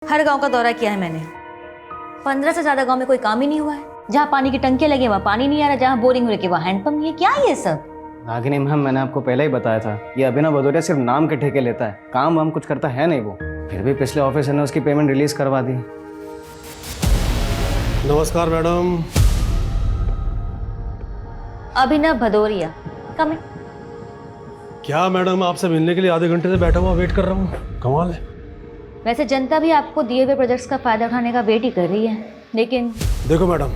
हर गांव का दौरा किया है मैंने। 15 से ज्यादा गांव में कोई काम ही नहीं हुआ है। जहाँ पानी की टंकियां लगी वहाँ पानी नहीं आ रहा, जहाँ बोरिंग हो रही वहाँ हैंडपंप नहीं है। क्या है ये सब? रागिनी मैम, मैंने आपको पहले ही बताया था, ये अभिनव भदौरिया सिर्फ नाम के ठेके लेता है, काम वाम कुछ करता है नहीं वो। फिर भी पिछले ऑफिसर ने उसकी पेमेंट रिलीज करवा दी। नमस्कार मैडम। अभिनव भदौरिया, कम इन। क्या मैडम, आपसे मिलने के लिए आधे घंटे से बैठा हुआ वेट कर रहा हूँ, कमाल है। वैसे जनता भी आपको दिए हुए प्रोजेक्ट्स का फायदा उठाने का वेट ही कर रही है, लेकिन देखो मैडम,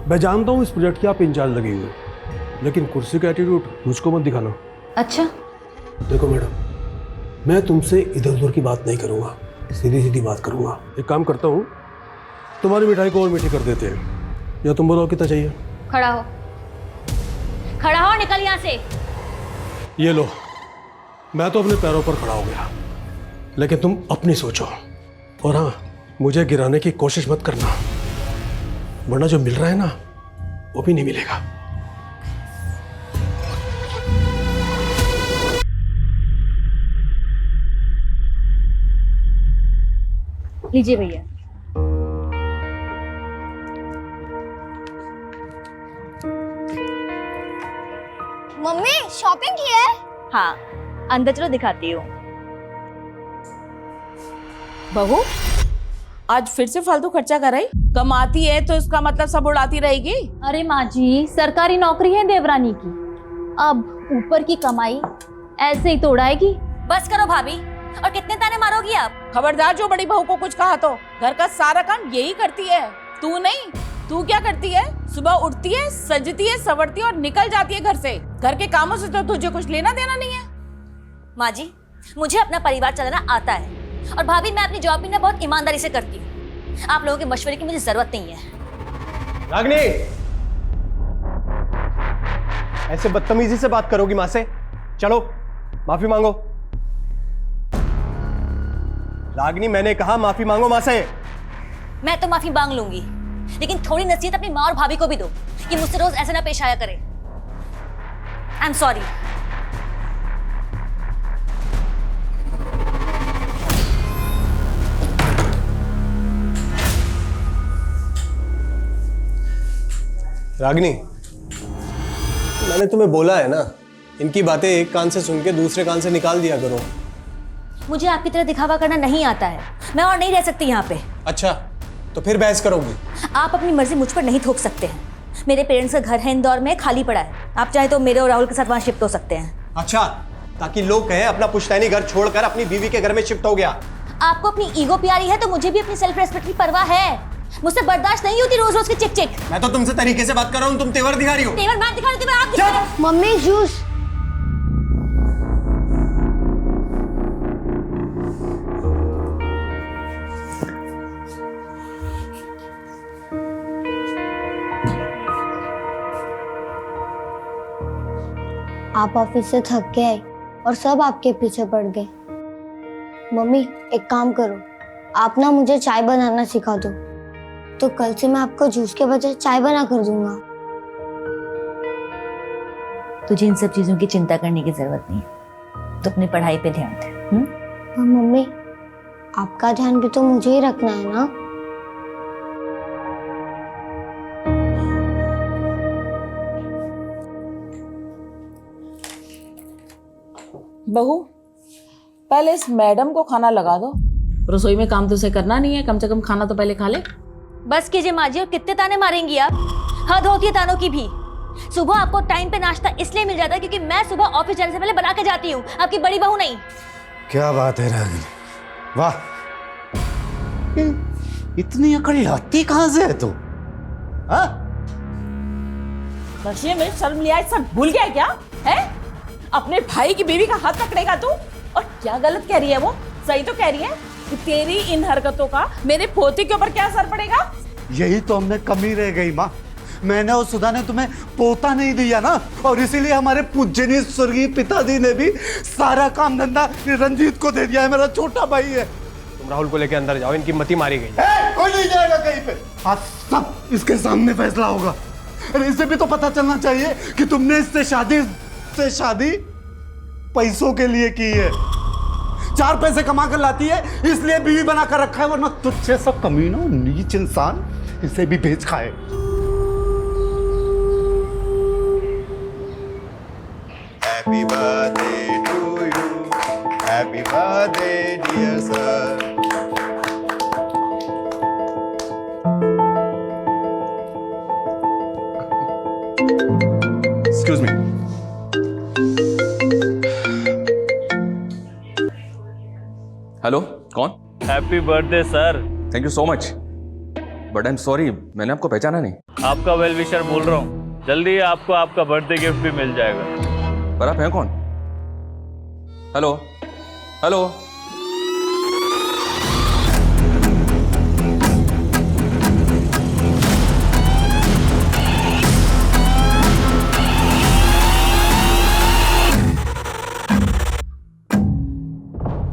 मैं जानता हूँ इस प्रोजेक्ट की आप इंचार्ज लगी हुई, लेकिन कुर्सी का एटीट्यूड मुझको मत दिखाना। अच्छा। देखो मैडम, मैं तुमसे इधर उधर की बात नहीं करूँगा, सीधी सीधी बात करूँगा। एक काम करता हूँ, तुम्हारी मिठाई को और मीठी कर देते हैं, या तुम बताओ कितना चाहिए। खड़ा हो, खड़ा हो, निकल यहाँ से। ये लो, मैं तो अपने पैरों पर खड़ा हो गया, लेकिन तुम अपनी सोचो। और हाँ, मुझे गिराने की कोशिश मत करना, वरना जो मिल रहा है ना वो भी नहीं मिलेगा। लीजिए भैया। मम्मी शॉपिंग की है? हाँ, अंदर चलो दिखाती हूँ। बहू, आज फिर से फालतू खर्चा कर रही? कमाती है तो इसका मतलब सब उड़ाती रहेगी? अरे माँ जी, सरकारी नौकरी है देवरानी की, अब ऊपर की कमाई ऐसे ही तो उड़ाएगी। बस करो भाभी, और कितने ताने मारोगी आप? खबरदार, जो बड़ी बहू को कुछ कहा तो। घर का सारा काम यही करती है, तू नहीं। तू क्या करती है? सुबह उठती है, सजती है, संवरती है और निकल जाती है घर से। घर के कामों से तो तुझे कुछ लेना देना नहीं है। माँ जी, मुझे अपना परिवार चलाना आता है, और भाभी मैं अपनी जॉब भी ना बहुत ईमानदारी से करती हूँ। आप लोगों के मशवरे की मुझे जरूरत नहीं है। रागिनी, ऐसे बदतमीजी से बात करोगी माँ से? चलो माफी मांगो। रागिनी, मैंने कहा माफी मांगो माँ से। मैं तो माफी मांग लूंगी, लेकिन थोड़ी नसीहत अपनी माँ और भाभी को भी दो कि मुझसे रोज ऐसे ना पेश आया करे। आई एम सॉरी। रागिनी, मैंने तुम्हें बोला है ना, इनकी बातें एक कान से सुन के दूसरे कान से निकाल दिया करो। मुझे आपकी तरह दिखावा करना नहीं आता है, मैं और नहीं रह सकती यहाँ पे। अच्छा, तो फिर बहस करोगी? आप अपनी मर्जी मुझ पर नहीं थोप सकते हैं। मेरे पेरेंट्स का घर है इंदौर में, खाली पड़ा है। आप चाहे तो मेरे और राहुल के साथ वहाँ शिफ्ट हो सकते हैं। अच्छा, ताकि लोग कहें अपना पुश्तैनी घर छोड़कर अपनी बीवी के घर में शिफ्ट हो गया। आपको अपनी ईगो प्यारी है तो मुझे भी अपनी सेल्फ रेस्पेक्ट की परवाह है। मुझसे बर्दाश्त नहीं होती रोज रोज की चिक चिक। मैं तो तुमसे तरीके से बात कर रहा हूँ, तुम तेवर दिखा रही हो। तेवर मैं दिखा रही हूँ, आप दिखा रहे हो। Mummy juice. आप ऑफिस से थक के आए और सब आपके पीछे पड़ गए। मम्मी एक काम करो, आप ना मुझे चाय बनाना सिखा दो, तो कल से मैं आपको जूस के बजाय चाय बना कर दूंगा। तुझे इन सब चीजों की चिंता करने की जरूरत नहीं है, तो अपनी पढ़ाई पे ध्यान दे। हाँ मम्मी, आपका ध्यान भी तो मुझे ही रखना है ना। बहू, पहले इस मैडम को खाना लगा दो। रसोई में काम तो उसे करना नहीं है, कम से कम खाना तो पहले खा ले। बस कीजिए माँ जी, और कितने ताने मारेंगी आप? हद होती है तानों की भी। सुबह आपको टाइम पे नाश्ता इसलिए मिल जाता है क्योंकि मैं सुबह ऑफिस जाने से पहले बना के जाती हूँ, आपकी बड़ी बहू नहीं। क्या बात है रागिनी, वाह, इतनी अकड़ लाती कहां से है तू? हाँ? नशे में शर्म लिया सब भूल गया क्या है? अपने भाई की बीवी का हाथ पकड़ेगा तू? और क्या गलत कह रही है वो? सही तो कह रही है कि तेरी इन हरकतों का मेरे पोते के ऊपर क्या असर पड़ेगा? यही तो हमने कमी रह गई माँ। मैंने और सुधा ने तुम्हें पोता नहीं दिया ना, और इसीलिए हमारे पूजनीय स्वर्गीय पिताजी ने भी सारा काम धंधा रंजीत को दे दिया है। मेरा छोटा भाई है। तुम राहुल को लेकर अंदर जाओ, इनकी मती मारी गई। कोई नहीं जाएगा कहीं पे, आज सब इसके सामने फैसला होगा। अरे इसे भी तो पता चलना चाहिए कि तुमने इससे शादी पैसों के लिए की है। चार पैसे कमा कर लाती है इसलिए बीवी बना कर रखा है, वरना तुझसे सब कमीनों नीच इंसान इसे भी भेज खाए। Happy birthday to you. Happy birthday, dear sir. Excuse me. Hello, कौन? Happy birthday sir. Thank you so much, but I am sorry, मैंने आपको पहचाना नहीं। आपका वेल विशर बोल रहा हूँ, जल्दी आपको आपका बर्थडे गिफ्ट भी मिल जाएगा। पर आप हैं कौन? हेलो हेलो,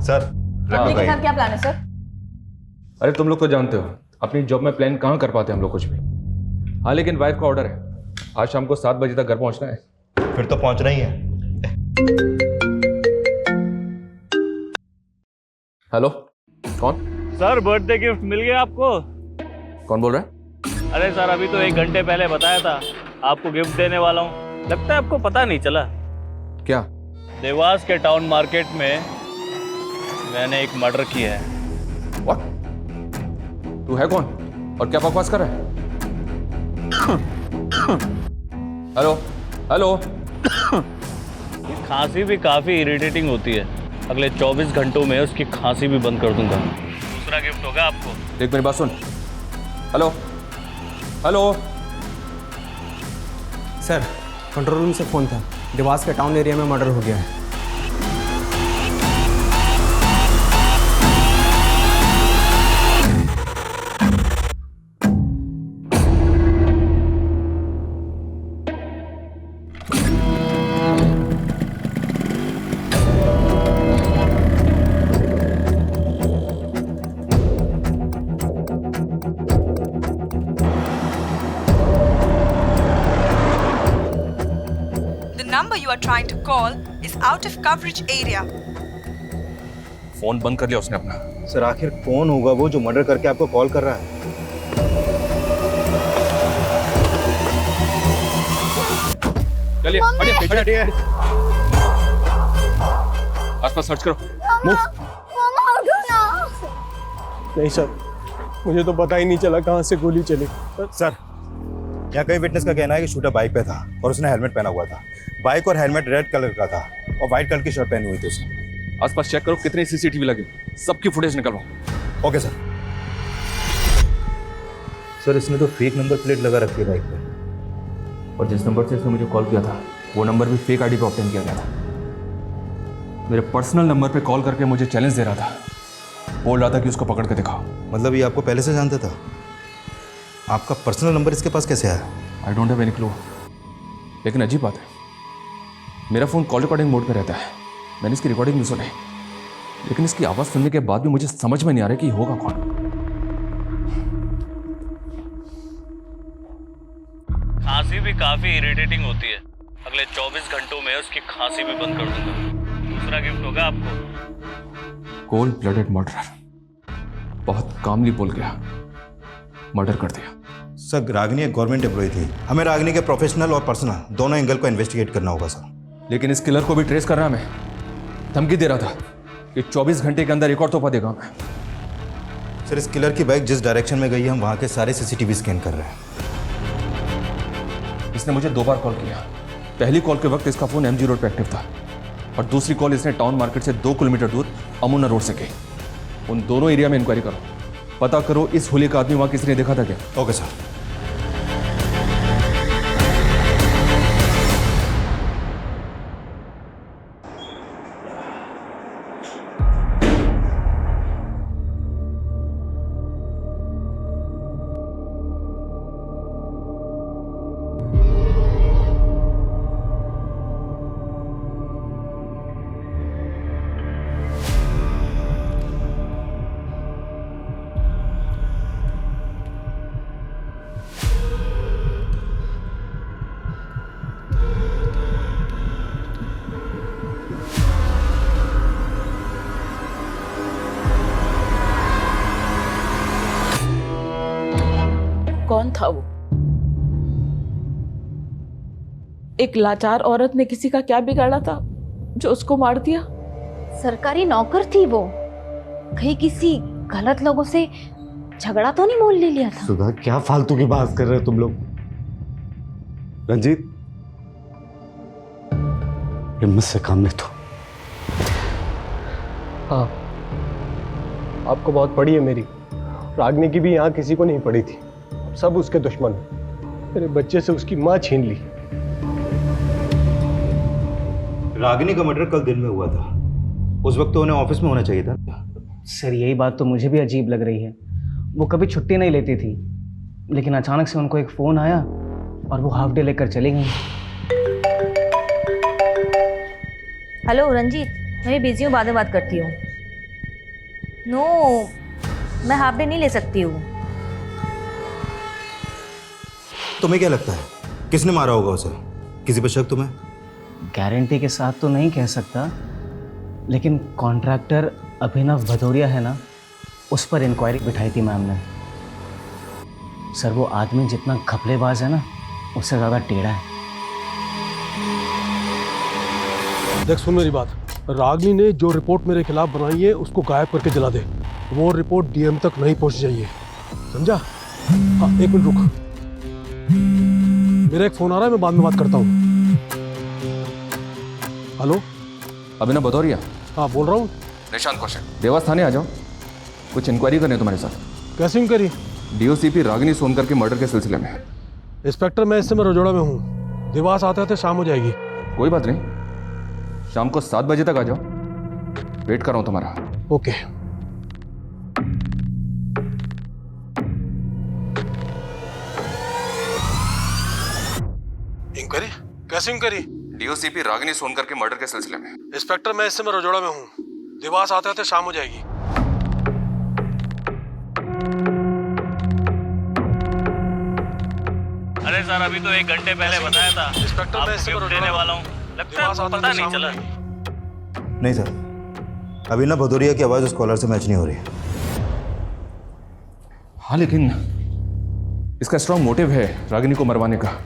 सर अपने के साथ क्या प्लान है सर? अरे तुम लोग तो जानते हो अपनी जॉब में प्लान कहाँ कर पाते हैं हम लोग कुछ भी। हाँ, लेकिन वाइफ का ऑर्डर है, आज शाम को 7 बजे तक घर पहुँचना है। फिर तो पहुंचना ही है। हेलो, कौन? सर बर्थडे गिफ्ट मिल गया आपको? कौन बोल रहा है? अरे सर अभी तो 1 घंटे पहले बताया था आपको गिफ्ट देने वाला हूँ, लगता है आपको पता नहीं चला। क्या? देवास के टाउन मार्केट में मैंने एक मर्डर किया है। व्हाट? तू है कौन और क्या बकवास कर रहा है? हेलो हेलो, खांसी भी काफी इरिटेटिंग होती है, अगले 24 घंटों में उसकी खांसी भी बंद कर दूंगा। दूसरा गिफ्ट होगा आपको। देख मेरी बात सुन। Hello hello, sir control room से फ़ोन था, देवास के टाउन एरिया में मर्डर हो गया है। number you are trying to call is out of coverage area. Phone बंद कर लिया उसने अपना। सर आखिर कौन होगा वो जो मर्डर करके आपको कॉल कर रहा है? चलिए हटिए हटिए, आसपास सर्च करो। मूव। नहीं सर, मुझे तो पता ही नहीं चला कहाँ से गोली चली। सर यहाँ कई विटनेस का कहना है कि शूटर बाइक पे था और उसने हेलमेट पहना हुआ था। बाइक और हेलमेट रेड कलर का था और व्हाइट कलर की शर्ट पहनी हुई थी उसने। आसपास चेक करो कितने सीसीटीवी लगे, सबकी फुटेज निकलवाओ। Okay sir. सर इसने तो फेक नंबर प्लेट लगा रखी है बाइक पे, और जिस नंबर से इसने मुझे कॉल किया था वो नंबर भी फेक आईडी पे ऑब्टेन किया गया था। मेरे पर्सनल नंबर पे कॉल करके मुझे चैलेंज दे रहा था, बोल रहा था कि उसको पकड़ के दिखाओ। मतलब ये आपको पहले से जानता था? आपका पर्सनल नंबर इसके पास कैसे आया? I don't have any clue, लेकिन अजीब बात है, मेरा फ़ोन कॉल रिकॉर्डिंग मोड पे रहता है। मैंने इसकी रिकॉर्डिंग नहीं सुनी, लेकिन इसकी आवाज़ सुनने के बाद भी मुझे समझ में नहीं आ रहा कि होगा कौन। खांसी भी काफी इरिटेटिंग होती है, अगले 24 घंटों में उसकी खांसी भी बंद कर दूंगा। दूसरा गिफ्ट होगा आपको। कोल्ड ब्लडेड मर्डरर, बहुत कामली बोल गया, मर्डर कर दिया। सर रागिनी एक गवर्नमेंट एम्प्लॉय थी, हमें रागिनी के प्रोफेशनल और पर्सनल दोनों एंगल को इन्वेस्टिगेट करना होगा सर। लेकिन इस किलर को भी ट्रेस करना हमें, धमकी दे रहा था कि 24 घंटे के अंदर रिकॉर्ड तोहफा देगा मैं। सर इस किलर की बाइक जिस डायरेक्शन में गई है हम वहाँ के सारे सीसीटीवी स्कैन कर रहे हैं। इसने मुझे 2 बार कॉल किया। पहली कॉल के वक्त इसका फ़ोन MG रोड पर एक्टिव था और दूसरी कॉल इसने टाउन मार्केट से 2 किलोमीटर दूर अमुना रोड से की। उन दोनों एरिया में इंक्वायरी करो, पता करो इस होली का आदमी वहाँ किसी ने देखा था क्या। Okay sir. कौन था वो? एक लाचार औरत ने किसी का क्या बिगाड़ा था जो उसको मार दिया? सरकारी नौकर थी वो, कहीं किसी गलत लोगों से झगड़ा तो नहीं मोल ले लिया था? सुधा, क्या फालतू की बात कर रहे हो तुम लोग? रंजीत, हिम्मत से काम ले तो। हाँ, आपको बहुत पड़ी है मेरी। रागनी की भी यहाँ किसी को नहीं पड़ी थी। अब सब उसके दुश्मन हैं। मेरे बच्चे से उसकी माँ छीन ली। रागिनी का मर्डर कल दिन में हुआ था, उस वक्त तो उन्हें ऑफिस में होना चाहिए था। सर यही बात तो मुझे भी अजीब लग रही है। वो कभी छुट्टी नहीं लेती थी, लेकिन अचानक से उनको एक फ़ोन आया और वो हाफ डे लेकर चली गई। हेलो रंजीत, मैं भी बिजी हूँ, बाद में बात करती हूँ। नो, मैं हाफ डे नहीं ले सकती हूँ। तुम्हें क्या लगता है किसने मारा होगा उसे? किसी पे शक तुम्हें? गारंटी के साथ तो नहीं कह सकता, लेकिन कॉन्ट्रैक्टर अभिनव भदौरिया है ना, उस पर इंक्वायरी बिठाई थी मैम ने। सर वो आदमी जितना घपलेबाज है ना, उससे ज़्यादा टेढ़ा है। देख सुन मेरी बात, रागनी ने जो रिपोर्ट मेरे खिलाफ बनाई है उसको गायब करके जला दे। वो रिपोर्ट डीएम तक नहीं पहुंच जाइए, समझा? हाँ, एक मिनट रुक, मेरा एक फोन आ रहा है, मैं बाद में बात करता हूँ। हेलो, अभिनव भदौरिया? हाँ बोल रहा हूँ। निशांत कौशिक, देवास थाने आ जाओ, कुछ इंक्वायरी करनी है तुम्हारे साथ। कैसी इंक्वायरी? डीओसीपी रागिनी सोनकर के मर्डर के सिलसिले में। इंस्पेक्टर मैं इस समय रजोड़ा में हूँ, देवास आते आते शाम हो जाएगी। कोई बात नहीं, शाम को 7 बजे तक आ जाओ, वेट कर रहा हूँ तुम्हारा। ओके। इंक्वायरी? कैसी इंक्वायरी? डीओसीपी रागिनी सोनकर के मर्डर के सिलसिले में। इंस्पेक्टर मैं इस समय रजोड़ा में हूँ, देवास आते आते शाम हो जाएगी। अरे सर, अभी तो 1 घंटे पहले बताया था। इंस्पेक्टर मैं इस समय आपको देने वाला हूँ, लगता है आपको पता नहीं चला। नहीं सर, अभिनव भदौरिया की आवाज़ उस कॉलर से मैच नहीं हो रही। हाँ, लेकिन इसका स्ट्रॉन्ग मोटिव है रागिनी को मरवाने का,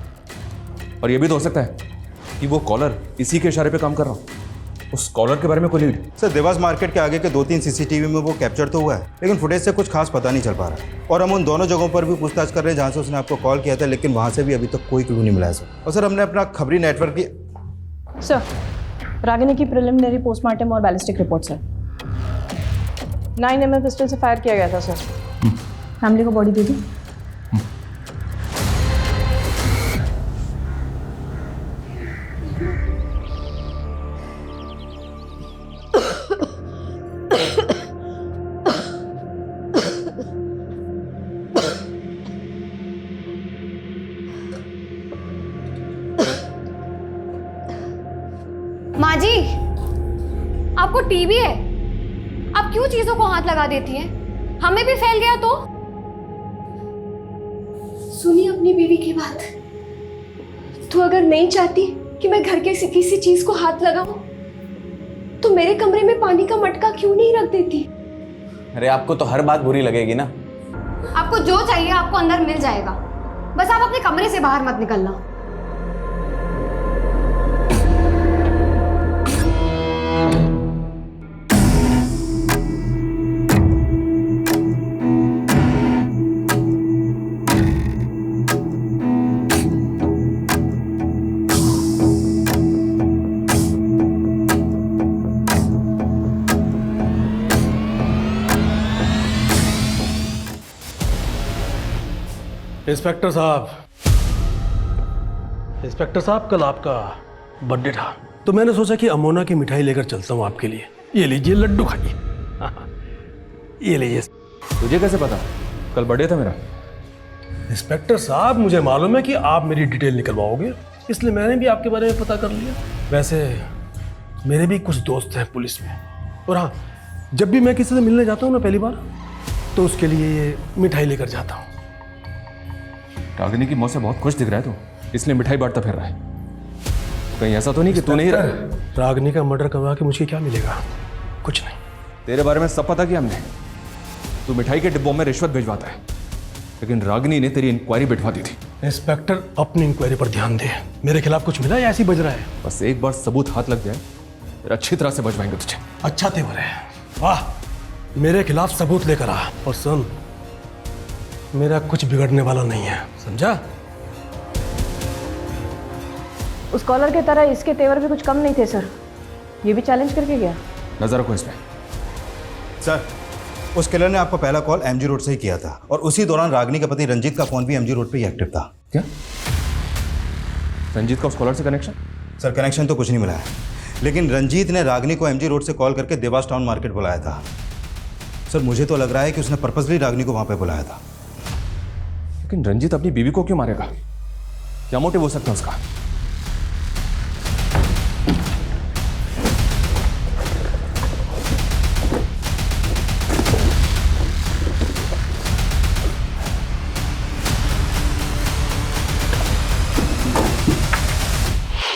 और यह भी तो हो सकता है कि वो कॉलर इसी के इशारे पे काम कर रहा हो। उस कॉलर के बारे में कोई लीड? सर देवास मार्केट के आगे के 2-3 सीसीटीवी में वो कैप्चर तो हुआ है, लेकिन फुटेज से कुछ खास पता नहीं चल पा रहा। और हम उन दोनों जगहों पर भी पूछताछ कर रहे हैं जहाँ से उसने आपको कॉल किया था, लेकिन वहाँ से भी अभी तक कोई क्लू नहीं मिला है सर। और सर हमने अपना खबरी नेटवर्क की सर, रागिनी की प्रिलिमिनरी पोस्टमार्टम और ballistic report sir. 9mm pistol से फायर किया गया था सर। फैमिली को बॉडी दे दी। माँ जी, आपको टीबी है, आप क्यों चीजों को हाथ लगा देती हैं? हमें भी फैल गया तो? सुनिए अपनी बीवी की बात। तो अगर नहीं चाहती कि मैं घर के किसी चीज को हाथ लगाऊं, तो मेरे कमरे में पानी का मटका क्यों नहीं रख देती? अरे आपको तो हर बात बुरी लगेगी ना। आपको जो चाहिए आपको अंदर मिल जाएगा, बस आप अपने कमरे से बाहर मत निकलना। इंस्पेक्टर साहब, कल आपका बर्थडे था, तो मैंने सोचा कि अमोना की मिठाई लेकर चलता हूँ आपके लिए। ये लीजिए, लड्डू खाइए। ये लीजिए। तुझे कैसे पता कल बर्थडे था मेरा? इंस्पेक्टर साहब, मुझे मालूम है कि आप मेरी डिटेल निकलवाओगे, इसलिए मैंने भी आपके बारे में पता कर लिया। वैसे मेरे भी कुछ दोस्त हैं पुलिस में, और हाँ, जब भी मैं किसी से मिलने जाता हूँ ना पहली बार, तो उसके लिए ये मिठाई लेकर जाता हूँ। रागिनी की मौत से बहुत खुश दिख रहा है तू, इसलिए मिठाई बांटता फिर रहा है। कहीं ऐसा तो नहीं कि तू नहीं रहा? रागिनी का मर्डर करवा के मुझे क्या मिलेगा? कुछ नहीं। तेरे बारे में सब पता किया हमने। तू मिठाई के डिब्बों में रिश्वत भिजवाता है, लेकिन रागिनी ने तेरी इंक्वायरी बिठवा दी थी। इंस्पेक्टर अपनी इंक्वायरी पर ध्यान दे। मेरे खिलाफ कुछ मिला या ऐसे ही बज रहा है? बस एक बार सबूत हाथ लग जाए फिर अच्छी तरह से बचवाएंगे तुझे। अच्छा तेवर है, वाह। मेरे खिलाफ सबूत लेकर आ, और सुन, मेरा कुछ बिगड़ने वाला नहीं है, समझा? उस कॉलर की तरह इसके तेवर भी कुछ कम नहीं थे सर, ये भी चैलेंज करके गया। नजर रखो इस पे। सर, उस किलर ने आपका पहला कॉल एमजी रोड से ही किया था और उसी दौरान रागिनी का पति रंजीत का फोन भी एमजी रोड पे ही एक्टिव था। क्या रंजीत का उस कॉलर से कनेक्शन? सर, कनेक्शन तो कुछ नहीं मिला है, लेकिन रंजीत ने रागिनी को एमजी रोड से कॉल करके देवास टाउन मार्केट बुलाया था। सर, मुझे तो लग रहा है कि उसने पर्पसली रागिनी को वहां पे बुलाया था। लेकिन रंजीत अपनी बीवी को क्यों मारेगा? क्या मोटिव हो सकता है उसका?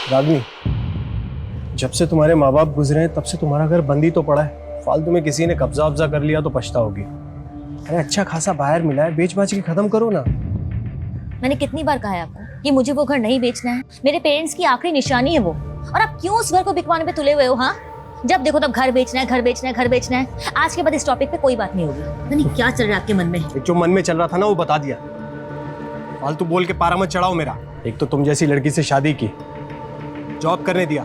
रागिनी, जब से तुम्हारे माँ बाप गुजरे हैं तब से तुम्हारा घर बंद ही तो पड़ा है। फालतू में किसी ने कब्जा कर लिया तो पछताओगी। अरे अच्छा खासा बाहर मिला है, बेच बाच के खत्म करो ना। मैंने कितनी बार कहा है आपको कि मुझे वो घर नहीं बेचना है? मेरे पेरेंट्स की आखिरी निशानी है वो, और आप क्यों उस घर को बिकवाने पे तुले हुए हो? हाँ, जब देखो तब घर बेचना है, घर बेचना है, घर बेचना है। आज के बाद इस टॉपिक पे कोई बात नहीं होगी। नहीं, क्या चल रहा है आपके मन में? जो मन में चल रहा था ना वो बता दिया। फालतू बोल के पारा मत चढ़ाओ मेरा। एक तो तुम जैसी लड़की से शादी की, जॉब करने दिया,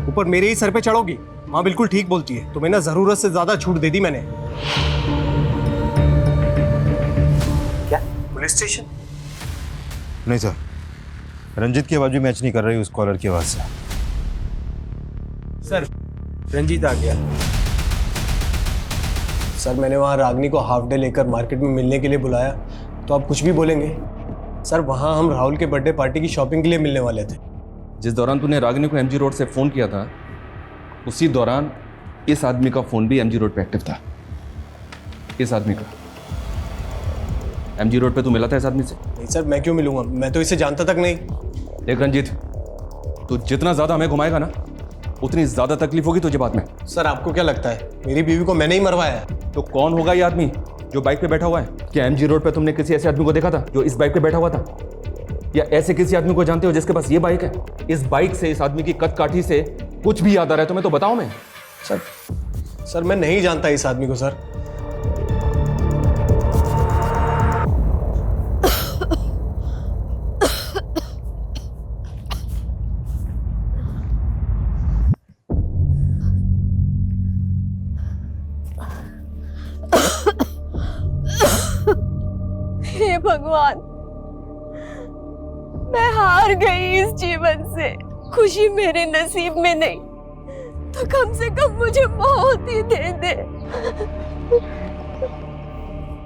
ऊपर मेरे ही सर पे चढ़ोगी। माँ बिल्कुल ठीक बोलती है, तुम्हें ना जरूरत से ज्यादा छूट दे दी मैंने। क्या पुलिस स्टेशन? नहीं सर, रंजीत की आवाज भी मैच नहीं कर रही उस कॉलर की आवाज से। सर, रंजीत आ गया। सर, मैंने वहाँ रागिनी को हाफ डे लेकर मार्केट में मिलने के लिए बुलाया, तो आप कुछ भी बोलेंगे? सर, वहाँ हम राहुल के बर्थडे पार्टी की शॉपिंग के लिए मिलने वाले थे। जिस दौरान तूने रागिनी को एमजी रोड से फोन किया था, उसी दौरान इस आदमी का फोन भी एमजी रोड पे एक्टिव था। इस आदमी का एमजी रोड पे तू मिला था इस आदमी से? नहीं सर, मैं क्यों मिलूंगा? मैं तो इसे जानता तक नहीं। देख रंजीत, तू जितना ज्यादा हमें घुमाएगा ना, उतनी ज्यादा तकलीफ होगी तुझे बाद में। सर, आपको क्या लगता है मेरी बीवी को मैंने ही मरवाया है? तो कौन होगा ये आदमी जो बाइक पे बैठा हुआ है? क्या एमजी रोड पे तुमने किसी ऐसे आदमी को देखा था जो इस बाइक पे बैठा हुआ था? या ऐसे किसी आदमी को जानते हो जिसके पास ये बाइक है? इस बाइक से, इस आदमी की कद काठी से कुछ भी याद आ रहा है तुम्हें तो बताओ। मैं सर मैं नहीं जानता इस आदमी को सर। हे भगवान, मैं हार गई इस जीवन से। खुशी मेरे नसीब में नहीं तो कम से कम मुझे मौत ही दे दे।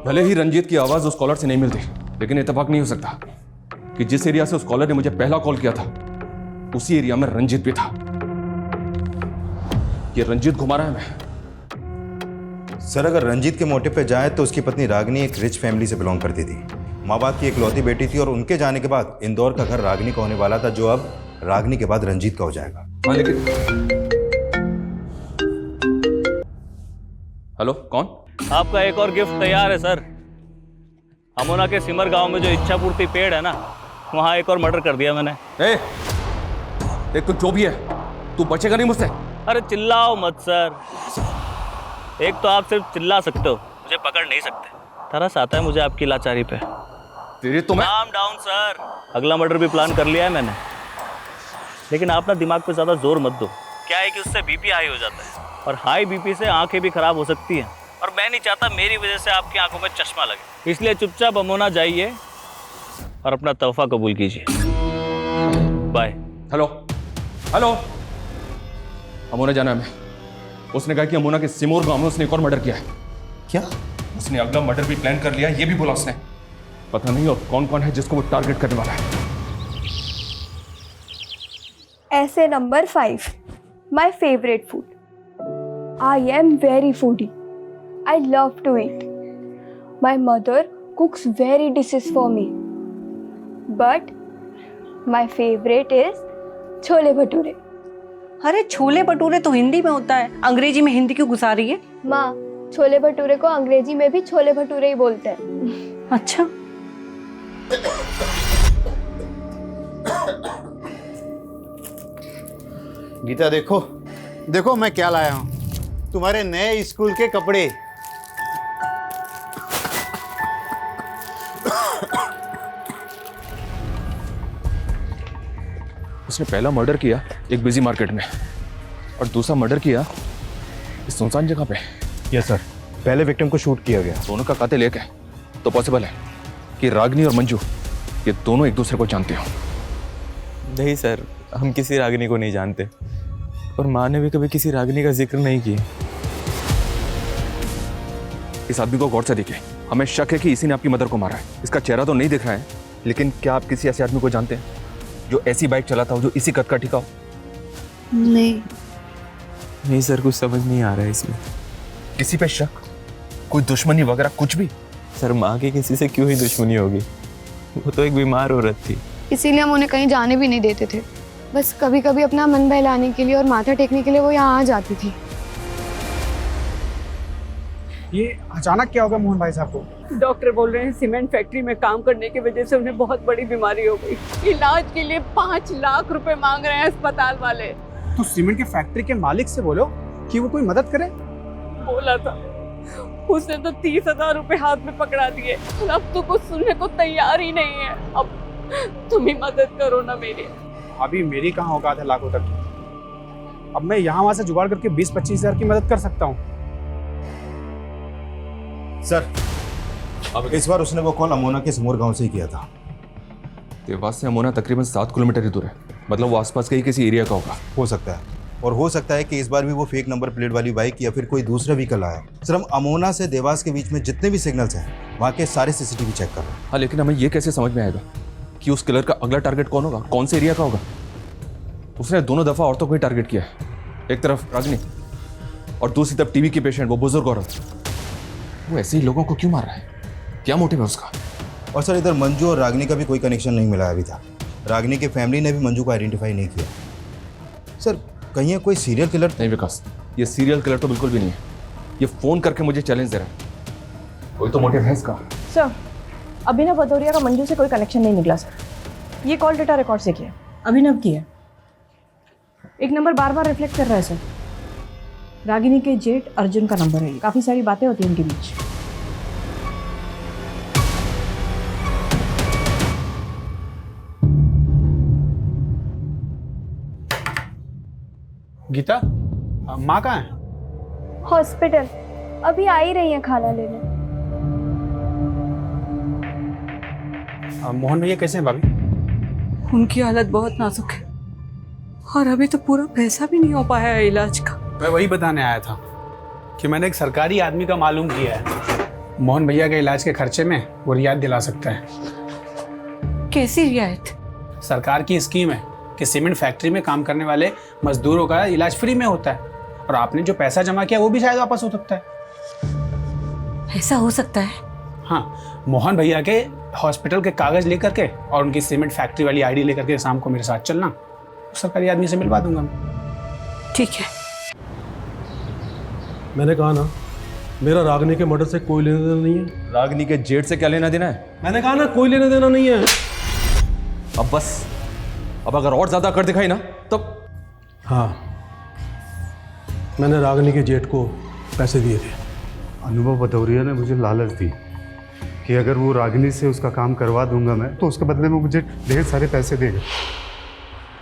भले ही रंजीत की आवाज उस कॉलर से नहीं मिलती, लेकिन इत्तेफाक नहीं हो सकता कि जिस एरिया से उस कॉलर ने मुझे पहला कॉल किया था, उसी एरिया में रंजीत भी था। ये रंजीत घुमा रहा है मैं। सर, अगर रंजीत के मोटिव पे जाए तो उसकी पत्नी रागिनी एक रिच फैमिली से बिलोंग करती थी, माँ बाप की इकलौती बेटी थी, और उनके जाने के बाद इंदौर का घर रागिनी का होने वाला था, जो अब रागिनी के बाद रंजीत का हो जाएगा। हेलो, कौन? आपका एक और गिफ्ट तैयार है सर। अमोना के सिमर गांव में जो इच्छापूर्ति पेड़ है ना, वहाँ एक और मर्डर कर दिया मैंने। देख, तू जो भी है, तू बचेगा नहीं मुझसे। अरे चिल्लाओ मत सर। एक तो आप सिर्फ चिल्ला सकते हो, मुझे पकड़ नहीं सकते। तरस आता है मुझे आपकी लाचारी पे। तेरे तो काम डाउन सर। अगला मर्डर भी प्लान कर लिया है मैंने, लेकिन आप ना दिमाग पे ज़्यादा जोर मत दो। क्या है कि उससे बीपी हाई हो जाता है, और हाई बीपी से आंखें भी खराब हो सकती हैं, और मैं नहीं चाहता मेरी वजह से आपकी आंखों में चश्मा लगे। इसलिए चुपचाप अमोना जाइए और अपना तोहफा कबूल कीजिए। बाय। हेलो हेलो, अमोना जाना है हमें। उसने कहा कि अमोना के सिमोर गांव में उसने एक और मर्डर किया है। क्या? उसने अगला मर्डर भी प्लान कर लिया, ये भी बोला उसने। पता नहीं और कौन कौन है जिसको वो टारगेट करने वाला है। ऐसे number 5, my favourite food. I am very foodie. I love to eat. My mother cooks very dishes for me, but my favourite is chole bhature. अरे छोले भटूरे तो हिंदी में होता है, अंग्रेजी में हिंदी क्यों घुसा रही है? माँ, छोले भटूरे को अंग्रेजी में भी छोले भटूरे ही बोलते हैं। अच्छा, गीता देखो देखो मैं क्या लाया हूं, तुम्हारे नए स्कूल के कपड़े। उसने पहला मर्डर किया एक बिजी मार्केट में और दूसरा मर्डर किया इस सुनसान जगह पे। यस सर, पहले विक्टिम को शूट किया गया। दोनों का कातिल एक है तो पॉसिबल है कि रागिनी और मंजू ये दोनों एक दूसरे को जानते हो। नहीं सर, हम किसी रागिनी को नहीं जानते और माँ ने भी कभी किसी रागिनी का जिक्र नहीं किया। इस आदमी को गौर से देखिए, हमें शक है कि इसी ने आपकी मदर को मारा है। इसका चेहरा तो नहीं दिख रहा है, लेकिन क्या आप किसी ऐसे आदमी को जानते हैं जो ऐसी बाइक चलाता हो, जो इसी कद का ठिका हो? नहीं सर, कुछ समझ नहीं आ रहा है इसमें। किसी पे शक, कोई दुश्मनी वगैरह कुछ भी? सर माँ की किसी से क्यों ही दुश्मनी होगी, वो तो एक बीमार औरत थी। इसीलिए हम उन्हें कहीं जाने भी नहीं देते थे। बस कभी कभी अपना मन बहलाने के लिए और माथा टेकने के लिए वो यहाँ आ जाती थी। ये अचानक क्या होगा मोहन भाई साहब को? डॉक्टर बोल रहे हैं सीमेंट फैक्ट्री में काम करने की वजह से उन्हें बहुत बड़ी बीमारी हो गई। इलाज के लिए 5 लाख रुपए मांग रहे हैं अस्पताल वाले। तो सीमेंट के फैक्ट्री के मालिक से बोलो कि वो कोई मदद करे। बोला था, उसने तो 30,000 रुपए हाथ में पकड़ा दिए और अब तो कुछ सुनने को तैयार ही नहीं है। अब तुम ही मदद करो ना मेरी। अभी मेरी कहाँ औकात है लाखों तक। अब मैं यहाँ वहां से जुगाड़ करके 20-25 हजार की मदद कर सकता हूँ। सर, अब इस बार उसने वो कॉल अमोना के समूर गांव से ही किया था। देवास से अमोना तकरीबन 7 किलोमीटर ही दूर है, मतलब वो आसपास के ही किसी एरिया का होगा। हो सकता है, और हो सकता है कि इस बार भी वो फेक नंबर प्लेट वाली बाइक या फिर कोई दूसरा व्हीकल आया। सर, हम अमोना से देवास के बीच में जितने भी सिग्नल्स हैं वहाँ के सारे सीसीटीवी चेक कर रहे हैं। हाँ, लेकिन हमें ये कैसे समझ में आएगा कि उस किलर का अगला टारगेट कौन होगा, कौन से एरिया का होगा? उसने दोनों दफा औरतों को ही टारगेट किया है, एक तरफ रागिनी और दूसरी तरफ टीबी की पेशेंट वो बुजुर्ग औरत। वो ऐसे ही लोगों को क्यों मार रहा है, क्या मोटिव है उसका? और सर, इधर मंजू और रागिनी का भी कोई कनेक्शन नहीं मिला अभी तक। रागिनी के फैमिली ने भी मंजू को आइडेंटिफाई नहीं किया। सर, कहीं ये कोई सीरियल किलर? नहीं विकास, ये सीरियल किलर तो बिल्कुल भी नहीं है। ये फोन करके मुझे चैलेंज दे रहा है, कोई तो मोटिव है इसका। सर, अभिनव भदौरिया का मंजू से कोई कनेक्शन नहीं निकला सर। ये कॉल डेटा रिकॉर्ड से किया, अभिनव की है। एक नंबर बार बार रिफ्लेक्ट कर रहा है सर। रागिनी के जेठ अर्जुन का नंबर है। काफी सारी बातें होती हैं उनके बीच। गीता, माँ कहाँ है? हॉस्पिटल, अभी आ ही रही है खाना लेने। मोहन भैया कैसे हैं भाभी? उनकी हालत बहुत नाजुक है और अभी तो पूरा पैसा भी नहीं हो पाया है इलाज का। मैं वही बताने आया था कि मैंने एक सरकारी आदमी का मालूम किया है, मोहन भैया के इलाज के खर्चे में वो रियायत दिला सकता है। कैसी रियायत? सरकार की स्कीम है कि सीमेंट फैक्ट्री में काम करने वाले मजदूरों का इलाज फ्री में होता है, और आपने जो पैसा जमा किया वो भी शायद वापस हो सकता है। ऐसा हो सकता है? हाँ, मोहन भैया के हॉस्पिटल के कागज लेकर के और उनकी सीमेंट फैक्ट्री वाली आईडी लेकर के शाम को मेरे साथ चलना, सरकारी आदमी से मिलवा दूंगा मैं। ठीक है। मैंने कहा ना, मेरा रागिनी के मर्डर से कोई लेना देना नहीं है। रागिनी के जेठ से क्या लेना देना है? मैंने कहा ना, कोई लेना देना नहीं है। अब बस, अब अगर और ज्यादा कर दिखाई ना तब। हाँ, मैंने रागिनी के जेठ को पैसे दिए थे। अनुभव भदौरिया ने मुझे लालच दी कि अगर वो रागिनी से उसका काम करवा दूंगा मैं, तो उसके बदले में मुझे ढेर सारे पैसे देगा।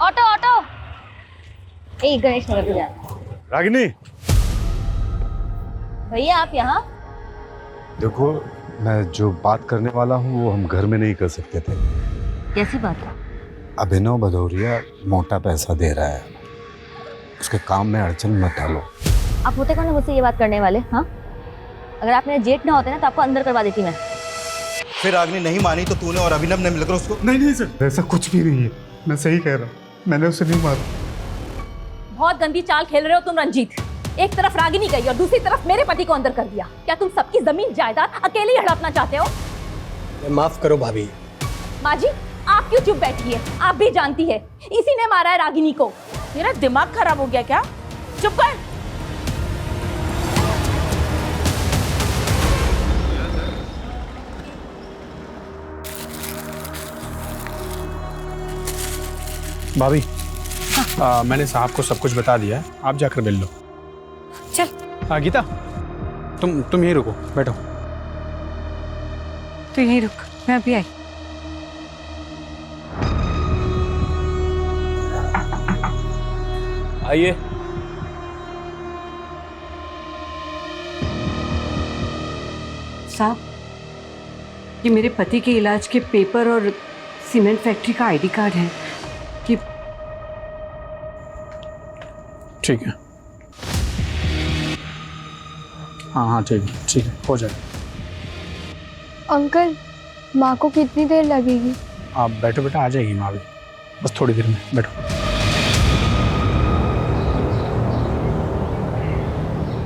ऑटो ऑटो, एक गणेश नगर पे जा। रागिनी, भैया आप यहाँ? देखो, मैं जो बात करने वाला हूँ वो हम घर में नहीं कर सकते थे। कैसी बात है? अभिनव भदौरिया मोटा पैसा दे रहा है, उसके काम में अड़चन मत डालो। आप होते कौन है मुझसे ये बात करने वाले? हाँ, अगर आप मेरे जेठ ना होते ना तो आपको अंदर करवा देती मैं। फिर रागिनी नहीं मानी तो तूने और अभिनव ने मिलकर उसको? नहीं सर, ऐसा कुछ भी नहीं है, मैं सही कह रहा हूँ, मैंने उसे नहीं मारा। बहुत गंदी चाल खेल रहे हो तुम रंजीत। एक तरफ रागिनी गई और दूसरी तरफ मेरे पति को अंदर कर दिया। क्या तुम सबकी जमीन जायदाद अकेले ही हड़पना चाहते हो? माफ करो भाभी। माँ जी, आप क्यों चुप बैठी है? आप भी जानती है इसी ने मारा है रागिनी को। मेरा दिमाग खराब हो गया क्या? चुप कर। भाभी मैंने साहब को सब कुछ बता दिया है, आप जाकर मिल लो। चल। गीता तुम यहीं रुको, बैठो। तू यहीं रुक, मैं अभी आई। आइए। साहब, ये मेरे पति के इलाज के पेपर और सीमेंट फैक्ट्री का आईडी कार्ड है। ये ठीक है। हाँ ठीक है, हो जाए। अंकल, माँ को कितनी देर लगेगी? आप बैठो बेटा, आ जाएगी माँ भी, बस थोड़ी देर में, बैठो।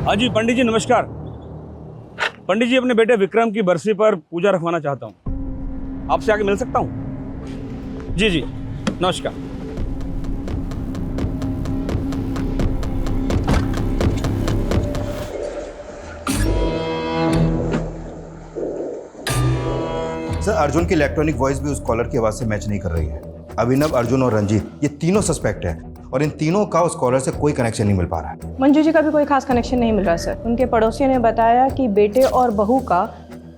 हाँ जी पंडित जी नमस्कार। पंडित जी, अपने बेटे विक्रम की बरसी पर पूजा रखवाना चाहता हूँ, आपसे आके मिल सकता हूँ? जी नमस्कार। सर, अर्जुन की इलेक्ट्रॉनिक वॉइस भी उस कॉलर की आवाज से मैच नहीं कर रही है। अभिनव, अर्जुन और रंजीत, ये तीनों सस्पेक्ट हैं और इन तीनों का उस कॉलर से कोई कनेक्शन नहीं मिल पा रहा है। मंजू जी का भी कोई खास कनेक्शन नहीं मिल रहा सर। उनके पड़ोसियों ने बताया कि बेटे और बहू का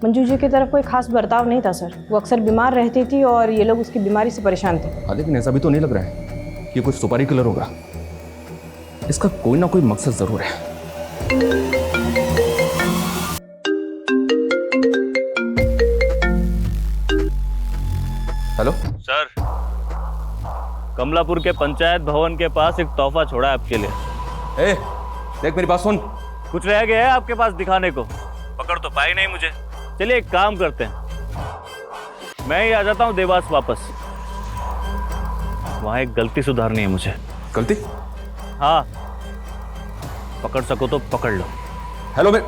मंजू जी की तरफ कोई खास बर्ताव नहीं था सर। वो अक्सर बीमार रहती थी और ये लोग उसकी बीमारी से परेशान थे। हाँ, लेकिन ऐसा भी तो नहीं लग रहा है कि कुछ सुपारी किलर होगा। इसका कोई ना कोई मकसद जरूर है। हेलो सर, कमलापुर के पंचायत भवन के पास एक तोहफा छोड़ा है आपके लिए। ए, देख मेरी बात सुन। कुछ रह गया है आपके पास दिखाने को? पकड़ तो पाई नहीं मुझे। चलिए एक काम करते हैं, मैं ही आ जाता हूँ देवास वापस। वहाँ एक गलती सुधारनी है मुझे। गलती? हाँ, पकड़ सको तो पकड़ लो। हेलो मैं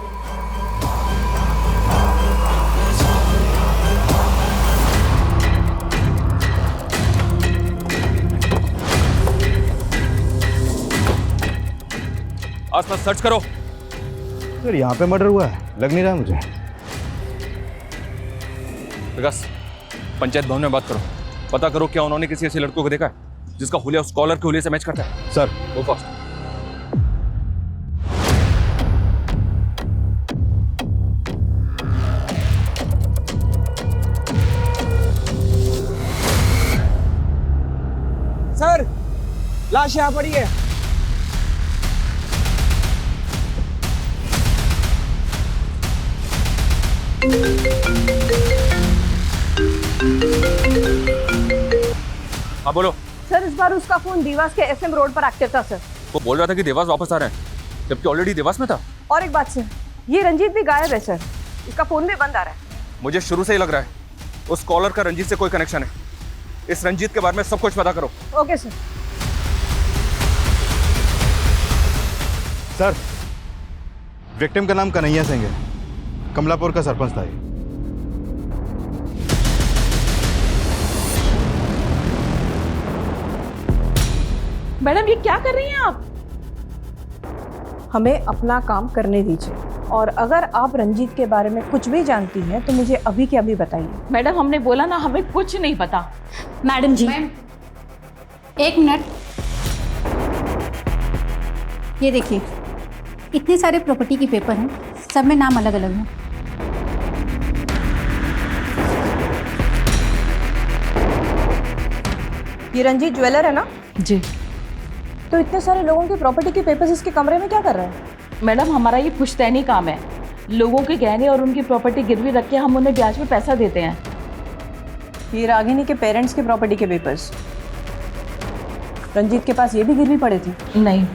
आसपास सर्च करो। सर, यहाँ पे मर्डर हुआ है? लग नहीं रहा मुझे। विकास, पंचायत भवन में बात करो, पता करो क्या उन्होंने किसी ऐसे लड़कों को देखा है जिसका हुलिया उस कॉलर के हुलिये से मैच करता है। सर, गो फास्ट। सर, लाश यहाँ पड़ी है। हाँ बोलो। सर, इस बार उसका फोन देवास के एसएम रोड पर एक्टिव था सर। वो बोल रहा था कि देवास वापस आ रहे हैं, जबकि ऑलरेडी देवास में था। और एक बात सर, ये रंजीत भी गायब है सर। इसका फोन भी बंद आ रहा है। मुझे शुरू से ही लग रहा है उस कॉलर का रंजीत से कोई कनेक्शन है। इस रंजीत के बारे में सब कुछ पता करो। Okay sir. सर, विक्टिम का नाम कन्हैया सिंह है, कमलापुर का सरपंच था ये। मैडम, ये क्या कर रही हैं आप? हमें अपना काम करने दीजिए, और अगर आप रंजीत के बारे में कुछ भी जानती हैं तो मुझे अभी के अभी बताइए। मैडम, हमने बोला ना हमें कुछ नहीं पता। मैडम जी, एक मिनट, ये देखिए, इतने सारे प्रॉपर्टी के पेपर हैं, सब में नाम अलग अलग हैं। ये रंजीत ज्वेलर है ना? जी। तो इतने सारे लोगों के प्रॉपर्टी के पेपर्स इसके कमरे में क्या कर रहे हैं? मैडम, हमारा ये पुश्तैनी काम है। लोगों के गहने और उनकी प्रॉपर्टी गिरवी रख के हम उन्हें ब्याज में पैसा देते हैं। ये रागिनी के पेरेंट्स के प्रॉपर्टी के पेपर्स, रंजीत के पास ये भी गिरवी पड़े थे? नहीं,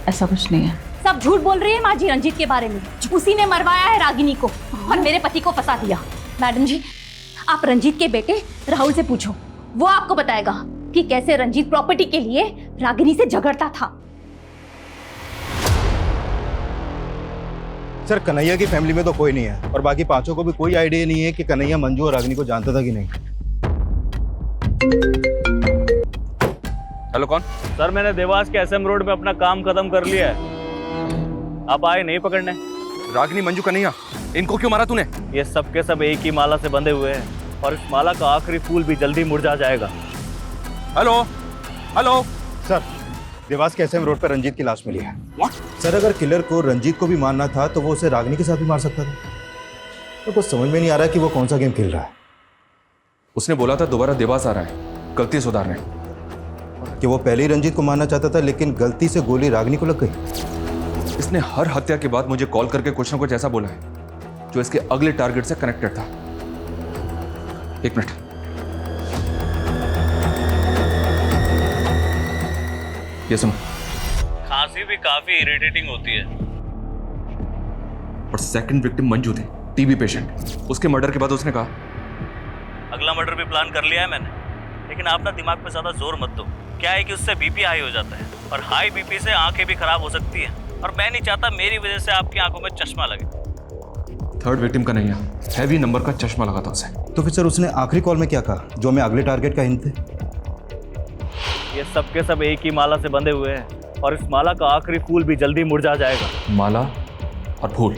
ऐसा कुछ नहीं है। सब झूठ बोल रही है माँ जी रंजीत के बारे में। उसी ने मरवाया है रागिनी को और मेरे पति को फंसा दिया। मैडम जी, आप रंजीत के बेटे राहुल से पूछो, वो आपको बताएगा कि कैसे रंजीत प्रॉपर्टी के लिए रागिनी से झगड़ता था। सर, कन्हैया की फैमिली में तो कोई नहीं है और बाकी पांचों को भी कोई आइडिया नहीं है कि कन्हैया मंजू और रागिनी को जानता था कि नहीं। हेलो, कौन? सर, मैंने देवास के एसएम रोड पे अपना काम खत्म कर लिया है। आप आए नहीं पकड़ने? रागिनी, मंजू, कन्हैया, इनको क्यों मारा तूने? ये सब के सब एक ही माला से बंधे हुए हैं और इस माला का आखिरी फूल भी जल्दी मुरझा जाएगा। हेलो, हेलो सर, देवास के एसएम रोड पर रंजीत की लाश मिली है। सर, अगर किलर को रंजीत को भी मारना था तो वो उसे रागिनी के साथ भी मार सकता था। तो कुछ समझ में नहीं आ रहा कि वो कौन सा गेम खेल रहा है। उसने बोला था दोबारा देवास आ रहा है गलती सुधारने। कि वो पहले ही रंजीत को मारना चाहता था, लेकिन गलती से गोली रागिनी को लग गई। इसने हर हत्या के बाद मुझे कॉल करके कुछ ना कुछ ऐसा बोला है जो इसके अगले टारगेट से कनेक्टेड था। एक मिनट। ये सुनो। खांसी भी काफी इरिटेटिंग होती है। और सेकंड विक्टिम मंजू थे, टीबी पेशेंट। उसके मर्डर के बाद उसने कहा अगला मर्डर भी प्लान कर लिया है मैंने, लेकिन आप ना दिमाग पे ज्यादा जोर मत दो। क्या है कि उससे बीपी हाई हो जाता है, और हाई बीपी से आंखें भी खराब हो सकती हैं, और मैं नहीं चाहता मेरी वजह से आपकी आंखों में चश्मा लगे। थर्ड विक्टिम का नहीं है, हैवी नंबर का चश्मा लगा था उसे। तो फिर सर उसने आखिरी कॉल में क्या कहा जो हमें अगले टारगेट का हिंट थे? ये सब के सब एक ही माला से बंधे हुए हैं, और इस माला का आखिरी फूल भी जल्दी मुरझा जाएगा। माला और फूल।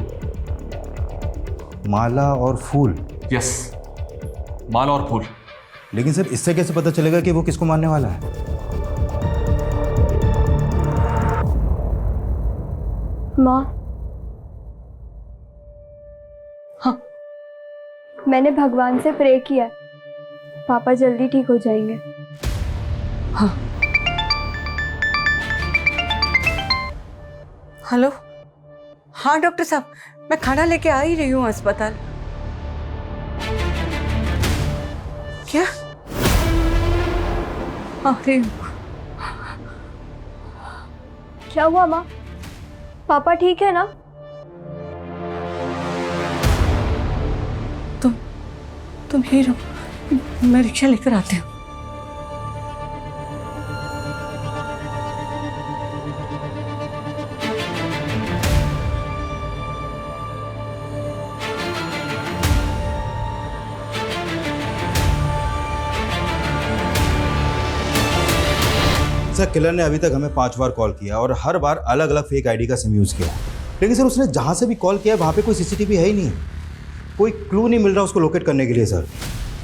माला और फूल? यस, माला और फूल। लेकिन सर इससे कैसे पता चलेगा कि वो किसको मारने वाला है? माँ, हाँ, मैंने भगवान से प्रे किया है, पापा जल्दी ठीक हो जाएंगे। हाँ। हेलो, हाँ डॉक्टर साहब, मैं खाना लेके आ ही रही हूँ अस्पताल। क्या? अरे क्या हुआ माँ? पापा ठीक है ना? तुम ही रहो, मैं रिक्शा लेकर आती हूँ। सर, किलर ने अभी तक हमें 5 बार कॉल किया और हर बार अलग अलग फेक आईडी का सिम यूज़ किया। लेकिन सर उसने जहाँ से भी कॉल किया है वहाँ पे कोई सीसीटीवी है ही नहीं। कोई क्लू नहीं मिल रहा उसको लोकेट करने के लिए। सर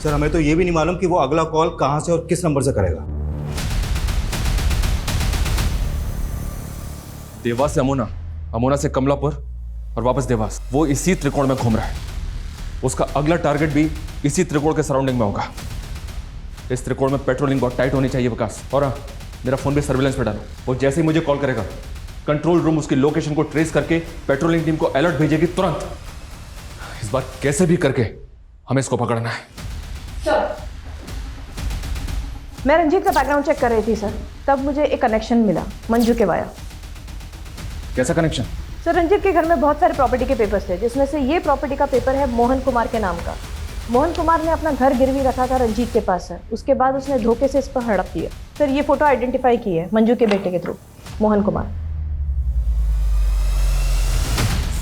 हमें तो ये भी नहीं मालूम कि वो अगला कॉल कहाँ से और किस नंबर से करेगा। देवास से अमोना, अमोना से कमलापुर और वापस देवास। वो इसी त्रिकोण में घूम रहा है। उसका अगला टारगेट भी इसी त्रिकोण के सराउंडिंग में होगा। इस त्रिकोण में पेट्रोलिंग बहुत टाइट होनी चाहिए विकास। और हाँ, मेरा फोन भी सर्विलेंस पे डालो। वो जैसे ही मुझे कॉल करेगा, कंट्रोल रूम उसकी लोकेशन को ट्रेस करके पेट्रोलिंग टीम को अलर्ट भेजेगी तुरंत। इस बार कैसे भी करके हमें इसको पकड़ना है। सर, मैं रंजीत का बैकग्राउंड चेक कर रही थी सर, तब मुझे एक कनेक्शन मिला मंजू के वाया। कैसा कनेक्शन? सर, रंजीत के घर में बहुत सारे प्रॉपर्टी के पेपर्स थे, जिसमें से ये प्रॉपर्टी का पेपर है मोहन कुमार के नाम का। मोहन कुमार ने अपना घर गिरवी रखा था रंजीत के पास सर। उसके बाद उसने धोखे से इस पर हड़प दिया। सर, ये फोटो आइडेंटिफाई की है मंजू के बेटे के थ्रू, मोहन कुमार।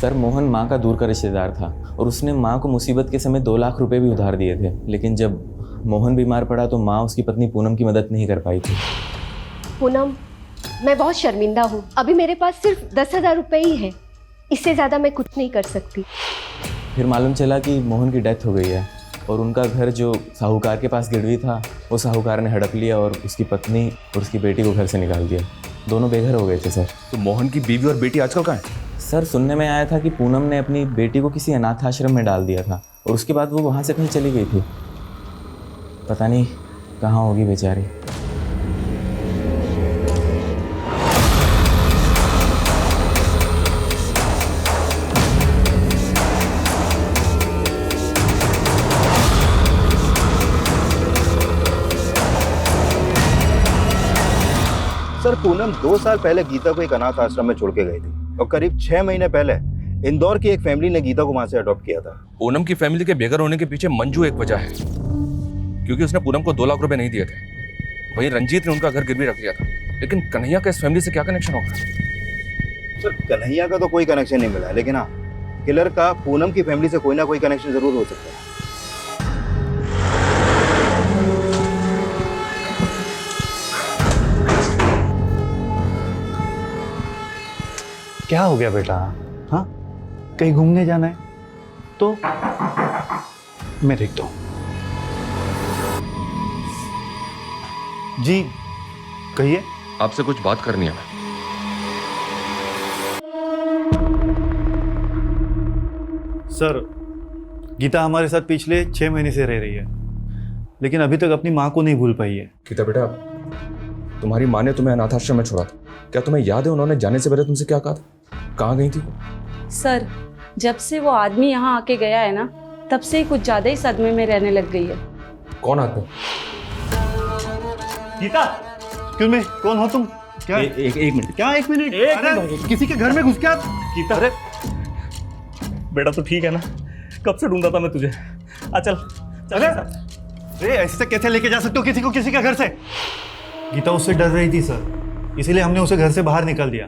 सर, मोहन माँ का दूर का रिश्तेदार था और उसने माँ को मुसीबत के समय 2 लाख रुपए भी उधार दिए थे। लेकिन जब मोहन बीमार पड़ा तो माँ उसकी पत्नी पूनम की मदद नहीं कर पाई थी। पूनम, मैं बहुत शर्मिंदा हूँ। अभी मेरे पास सिर्फ 10,000 रुपये ही है, इससे ज़्यादा मैं कुछ नहीं कर सकती। फिर मालूम चला कि मोहन की डेथ हो गई है और उनका घर जो साहूकार के पास गिरवी था वो साहूकार ने हड़प लिया और उसकी पत्नी और उसकी बेटी को घर से निकाल दिया। दोनों बेघर हो गए थे सर। तो मोहन की बीवी और बेटी आजकल कहाँ है? सर, सुनने में आया था कि पूनम ने अपनी बेटी को किसी अनाथ आश्रम में डाल दिया था और उसके बाद वो वहाँ से कहीं चली गई थी। पता नहीं कहाँ होगी बेचारी। सर, पूनम 2 साल पहले गीता को एक अनाथ आश्रम में छोड़ के गई थी और करीब 6 महीने पहले इंदौर की एक फैमिली ने गीता को वहां से अडॉप्ट किया था। पूनम की फैमिली के बेघर होने के पीछे मंजू एक वजह है, क्योंकि उसने पूनम को 2 लाख रुपए नहीं दिए थे। वहीं रंजीत ने उनका घर गिरवी रख लिया था। लेकिन कन्हैया का इस फैमिली से क्या कनेक्शन होगा? सर, कन्हैया का तो कोई कनेक्शन नहीं मिला, लेकिन हाँ, किलर का पूनम की फैमिली से कोई ना कोई कनेक्शन जरूर हो सकता है। क्या हो गया बेटा? हाँ, कहीं घूमने जाना है तो मैं देखता हूँ। जी, कहिए। आपसे कुछ बात करनी है। सर, गीता हमारे साथ पिछले 6 महीने से रह रही है, लेकिन अभी तक अपनी माँ को नहीं भूल पाई है। गीता बेटा, तुम्हारी माँ ने तुम्हें अनाथाश्रम में छोड़ा था, क्या तुम्हें याद है उन्होंने जाने से पहले तुमसे क्या कहा था? कहाँ गई थी वो? सर, जब से वो आदमी यहाँ आके गया है ना, तब से ही कुछ ज्यादा ही सदमे में रहने लग गई है। कौन आदमी? गीता, क्यों मैं? कौन हो तुम? क्या? एक मिनट। क्या 1 मिनट? अरे किसी के घर में घुस के आप? गीता, अरे बेटा तो ठीक है ना? कब से ढूंढा था मैं तुझे। चल। अरे ऐसे कैसे लेके जा सकते हो किसी को किसी के घर से? गीता उससे डर रही थी सर, इसीलिए हमने उसे घर से बाहर निकाल दिया।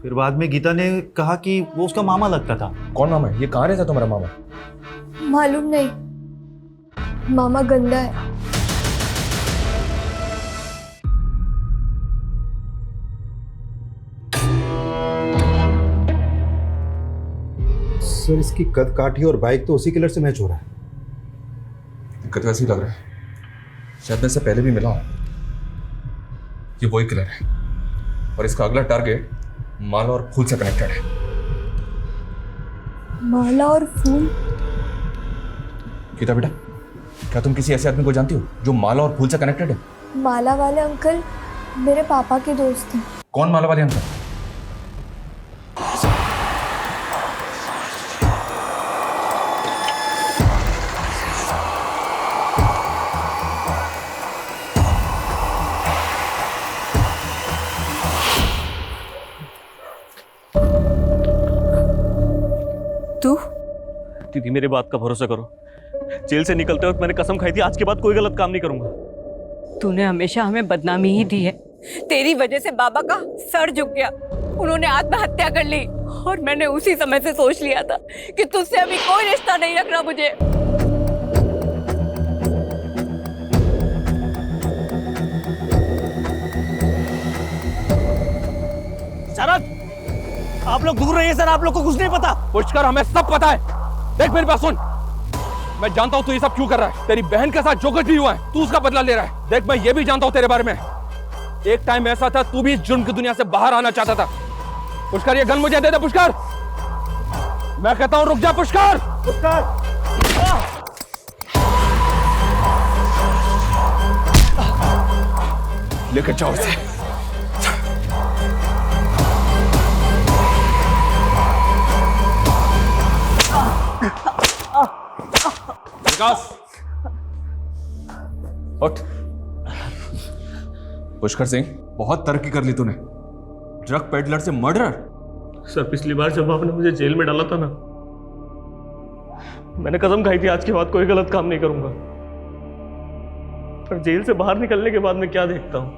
फिर बाद में गीता ने कहा कि वो उसका मामा लगता था। कौन मामा है? ये कहाँ रहता तुम्हारा मामा? मालूम नहीं, मामा गंदा है। सर, इसकी कद काठी और बाइक तो उसी कलर से मैच हो रहा है। दिक्कत वैसी लग रहा है, शायद मैं इससे पहले भी मिला हूं। ये वही कलर है और इसका अगला टारगेट माला और फूल से कनेक्टेड है। माला और फूल? गीता बेटा, क्या तुम किसी ऐसे आदमी को जानती हो जो माला और फूल से कनेक्टेड है? माला वाले अंकल मेरे पापा के दोस्त हैं। कौन माला वाले अंकल? दीदी, मेरी बात का भरोसा करो। जेल से निकलते वक्त मैंने कसम खाई थी आज के बाद कोई गलत काम नहीं करूंगा। तूने हमेशा हमें बदनामी ही दी है। तेरी वजह से बाबा का सर झुक गया, उन्होंने आत्महत्या कर ली और मैंने उसी समय से सोच लिया था कि तुझसे अभी कोई रिश्ता नहीं रखना मुझे। शरद, आप लोग दूर रहिए सर, आप लोग को कुछ नहीं पता। पुष्कर, हमें सब पता है। देख मेरी बात सुन, मैं जानता हूं तू ये सब क्यों कर रहा है। तेरी बहन के साथ जो कुछ भी हुआ है तू उसका बदला ले रहा है। देख, मैं ये भी जानता हूं तेरे बारे में, एक टाइम ऐसा था तू भी इस जुर्म की दुनिया से बाहर आना चाहता था। पुष्कर, ये गन मुझे दे दे। पुष्कर, मैं कहता हूं रुक जा। पुष्कर, लेकर जाओ इसे। विकास, उठ। पुष्कर सिंह, बहुत तरक्की कर ली तूने। ड्रग पेडलर से मर्डरर। सर, पिछली बार जब आपने मुझे जेल में डाला था ना, मैंने कसम खाई थी आज के बाद कोई गलत काम नहीं करूंगा। पर जेल से बाहर निकलने के बाद मैं क्या देखता हूं,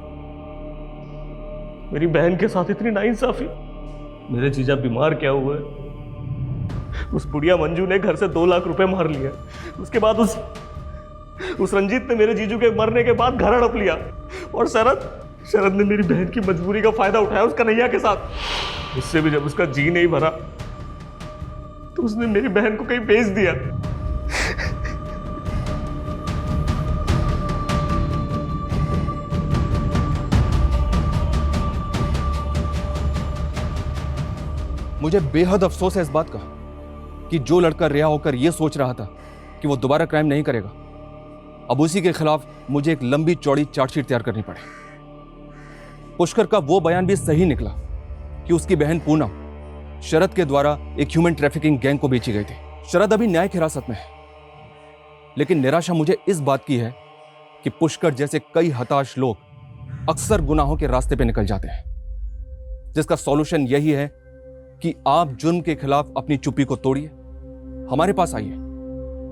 मेरी बहन के साथ इतनी नाइंसाफी। मेरे जीजा बीमार क्या हुए, उस बुढ़िया मंजू ने घर से 2 लाख रुपए मार लिया। उसके बाद उस रंजीत ने मेरे जीजू के मरने के बाद घर हड़प लिया। और शरद ने मेरी बहन की मजबूरी का फायदा उठाया उस कन्हैया के साथ। उससे भी जब उसका जी नहीं भरा तो उसने मेरी बहन को कहीं बेच दिया। मुझे बेहद अफसोस है इस बात का कि जो लड़का रिहा होकर यह सोच रहा था कि वो दोबारा क्राइम नहीं करेगा, अब उसी के खिलाफ मुझे एक लंबी चौड़ी चार्जशीट तैयार करनी पड़े। पुष्कर का वो बयान भी सही निकला कि उसकी बहन पूनम शरद के द्वारा एक ह्यूमन ट्रैफिकिंग गैंग को बेची गई थी। शरद अभी न्यायिक हिरासत में है, लेकिन निराशा मुझे इस बात की है कि पुष्कर जैसे कई हताश लोग अक्सर गुनाहों के रास्ते पे निकल जाते हैं, जिसका सॉल्यूशन यही है कि आप जुर्म के खिलाफ अपनी चुप्पी को तोड़िए, हमारे पास आइए,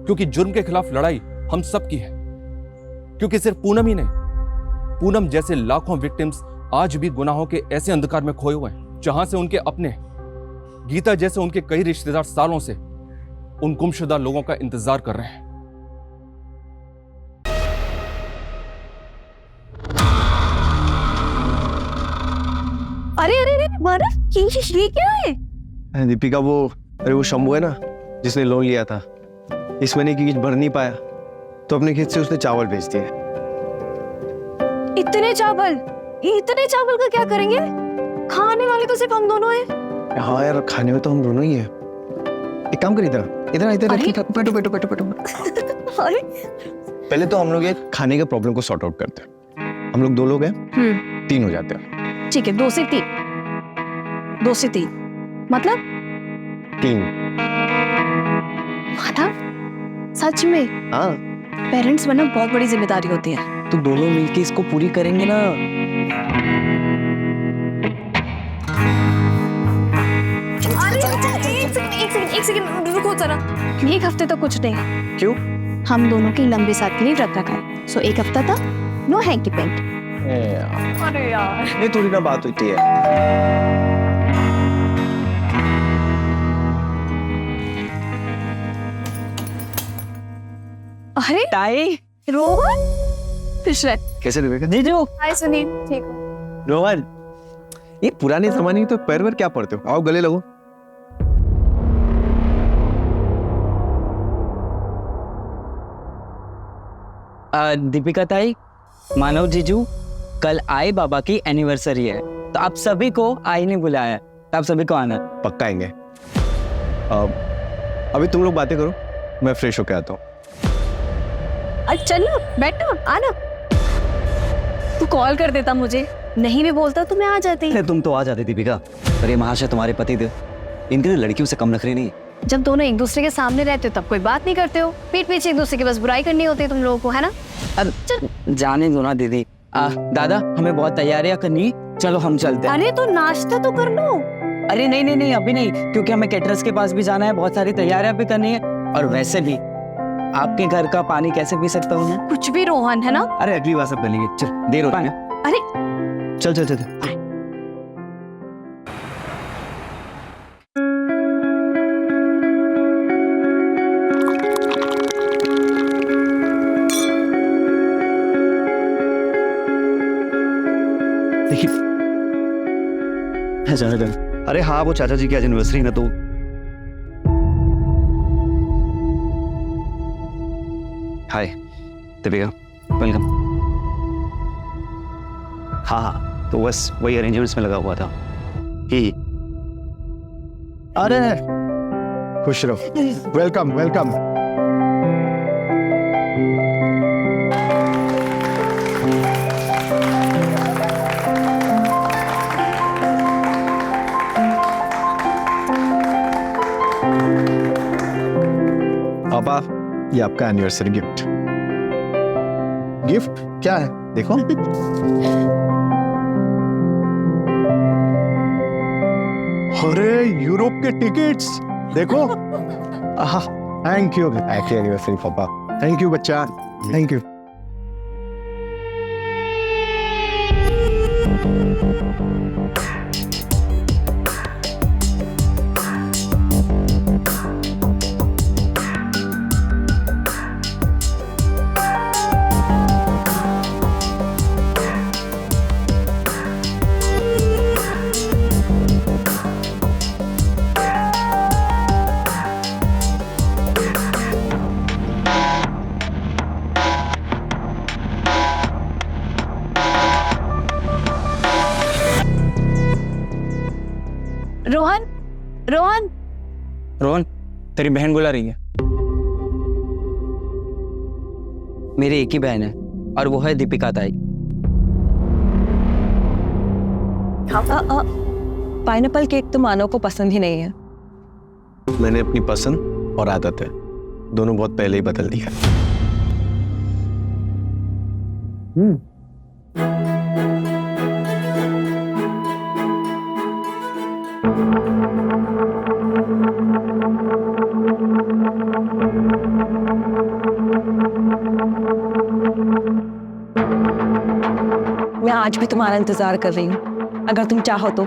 क्योंकि जुर्म के खिलाफ लड़ाई हम सबकी है। क्योंकि सिर्फ पूनम ही नहीं, पूनम जैसे लाखों विक्टिम्स आज भी गुनाहों के ऐसे अंधकार में खोए हुए हैं जहां से उनके अपने, गीता जैसे उनके कई रिश्तेदार सालों से उन गुमशुदा लोगों का इंतजार कर रहे हैं। अरे अरे अरे मानव, ये क्या है? दीपिका, वो शंभू है ना जिसने लोन लिया था, इस महीने की किस्त भर नहीं पाया तो अपने खेत से उसने चावल बेच दिए। इतने चावल? इतने चावल का क्या करेंगे? खाने वाले तो सिर्फ हम दोनों हैं। हाँ यार, खाने में तो हम दोनों ही हैं। एक काम कर, इधर इधर इधर बैठो बैठो बैठो बैठो। अरे पहले तो हम लोग ये खाने के प्रॉब्लम को सॉर्ट आउट करते हैं। हम लोग 2 लोग हैं, 3 हो जाते हैं। ठीक है, 2 से 3 मतलब 3। सच में? हाँ, पेरेंट्स बनना बहुत बड़ी जिम्मेदारी होती है। तो दोनों मिलके इसको पूरी करेंगे ना। एक सेकंड रुको जरा। 1 हफ्ते तो कुछ नहीं। क्यों? हम दोनों की लंबे साथ के लिए व्रत रखा है। सो 1 हफ्ता तक नो हैंकी पेंट। अरे यार, ये थोड़ी ना बात होती है। अरे ताई, रोहन, खुश रह। कैसे रिबेका? जीजू। हाय सुनील, ठीक हो? रोहन, ये पुराने जमाने की तो पैर वैर क्या पड़ते हो? आओ गले लगो। दीपिका ताई, मानव जीजू, कल आई बाबा की एनिवर्सरी है, तो आप सभी को आई ने बुलाया है, तो आप सभी को आना। पक्का आएंगे। अभी तुम लोग बातें करो, मैं फ्रेश होके आता हूँ। चलो बैठो, आना। तू कॉल कर देता मुझे, नहीं भी बोलता तो मैं आ जाती। अरे तुम तो आ जाती दीपिका, पर ये महाशय तुम्हारे पति थे, इनके लड़कियों से कम नखरे नहीं। जब दोनों एक दूसरे के सामने रहते हो तब कोई बात नहीं करते हो, पीठ पीछे एक दूसरे की बस बुराई करनी होती है तुम लोगों को, है ना? अब जाने दो ना दीदी। दादा, हमें बहुत तैयारियां करनी, चलो हम चलते हैं। अरे तो नाश्ता तो कर लो। अरे नहीं नहीं नहीं, अभी नहीं, क्योंकि हमें कैटरर्स के पास भी जाना है, बहुत सारी तैयारियां भी करनी है, और वैसे भी आपके घर का पानी कैसे पी सकता हूँ मैं? कुछ भी रोहन, है ना? अरे अगली बार सब कर लेंगे, चल देर हो रही है। अरे चल चल चल। अरे हाँ, वो चाचा जी की आज एनिवर्सरी ना, तो हाय दीपिका, वेलकम। हाँ हाँ, तो बस वही अरेंजमेंट्स में लगा हुआ था ही। अरे खुश रहो, वेलकम वेलकम। पापा, ये आपका एनिवर्सरी गिफ्ट। गिफ्ट क्या है देखो। अरे यूरोप के टिकट्स देखो। थैंक यू, हैप्पी एनिवर्सरी पापा। थैंक यू बच्चा, थैंक यू। रोहन, रोहन, रोहन, तेरी बहन बुला रही है। मेरी एक ही बहन है, और वो है दीपिका ताई। पाइनएप्पल केक तो मानव को पसंद ही नहीं है। मैंने अपनी पसंद और आदत है दोनों बहुत पहले ही बदल दिया। मैं आज भी तुम्हारा इंतजार कर रही हूँ, अगर तुम चाहो तो।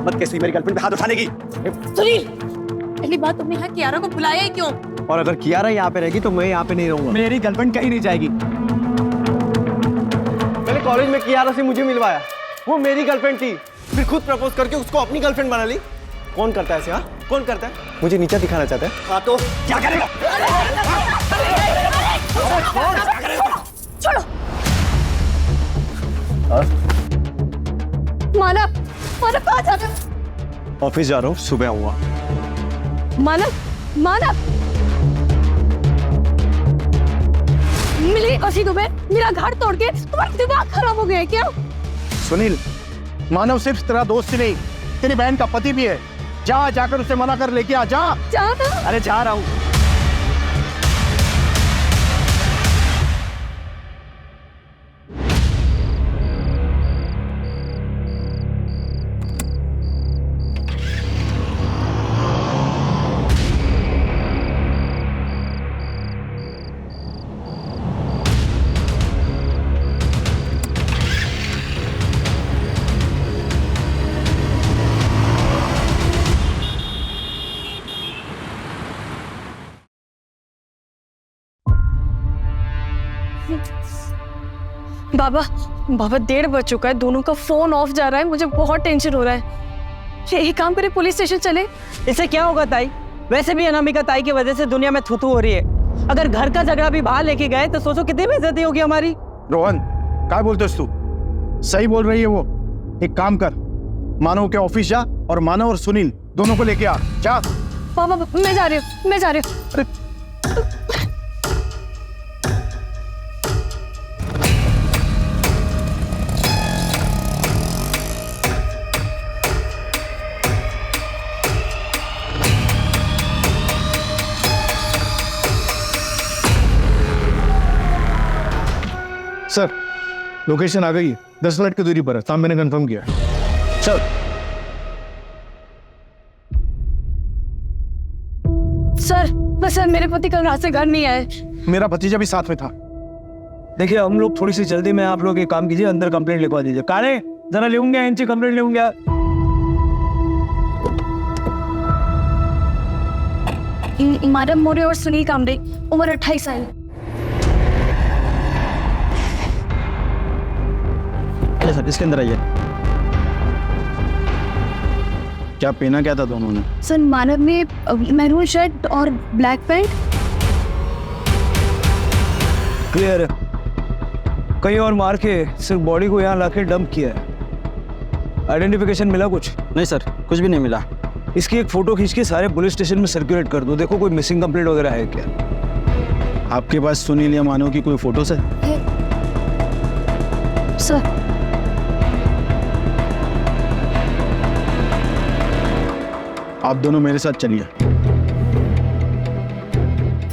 मत कैसी मेरी गर्लफ्रेंड पे हाथ उठाने की। सुनील, पहली बात तुमने यहाँ कियारा को बुलाया ही क्यों? और अगर कियारा यहाँ पे रहेगी तो मैं यहाँ पे नहीं रहूंगा। मेरी गर्लफ्रेंड कहीं नहीं जाएगी। मैंने कॉलेज में कियारा से मुझे मिलवाया, वो मेरी गर्लफ्रेंड थी, फिर खुद प्रपोज करके उसको अपनी गर्लफ्रेंड बना ली। कौन करता है ऐसे? हाँ, कौन करता है? मुझे नीचा दिखाना चाहता है। हाँ तो क्या करेगा? छोड़ो। मानव कहाँ जा रहे हो? ऑफिस जा रहा हूँ, सुबह आऊंगा। मानव, मानव, मिली कसी तुम्हें? मेरा घर तोड़ के तुम्हारा दिमाग खराब हो गया है क्या? सुनील, मानव सिर्फ तेरा दोस्त ही नहीं, तेरी बहन का पति भी है। जा, जाकर उसे मना कर लेके आ। जा अरे जा रहा हूँ। बाबा, बाबा 1:30 बज चुका है, दोनों का फोन ऑफ जा रहा है, मुझे बहुत टेंशन हो रहा है। एक काम करे, पुलिस स्टेशन चले। इससे क्या होगा ताई? वैसे भी अनामिका ताई की वजह से दुनिया में थूथू हो रही है। अगर घर का झगड़ा भी बाहर लेके गए तो सोचो कितनी बेइज्जती होगी हमारी। रोहन, क्या बोलते तू? सही बोल रही है वो। एक काम कर, मानव के ऑफिस जा और मानव और सुनील दोनों को लेके आ। जा। बाबा मैं जा रही हूँ, मैं जा रही हूँ। अरे सर, लोकेशन आ गई है, 10 मिनट की दूरी पर है, साहब मैंने कंफर्म किया। सर सर मेरे पति कल रात से घर नहीं आए। मेरा भतीजा भी साथ में था। देखिए हम लोग थोड़ी सी जल्दी में, आप लोग एक काम कीजिए, अंदर कंप्लेंट लिखवा दीजिए। कारे जरा लेंगे इनसे कंप्लेंट लेंगे। मैडम मोरे और सुनील कामरे, उम्र 28 साल। सर इसके अंदर आइए। क्या पहना क्या था दोनों ने? सर मानव ने मैरून शर्ट और ब्लैक पैंट। क्लियर है, कहीं और मार के सिर्फ बॉडी को यहाँ लाके डंप किया है। आइडेंटिफिकेशन मिला कुछ? नहीं सर, कुछ भी नहीं मिला। इसकी एक फोटो खींच के सारे पुलिस स्टेशन में सर्कुलेट कर दो, देखो कोई मिसिंग कंप्लेंट वगैरह है क्या। आपके पास सुनील या मानव की कोई फोटोज है? सर आप दोनों मेरे साथ चलिए।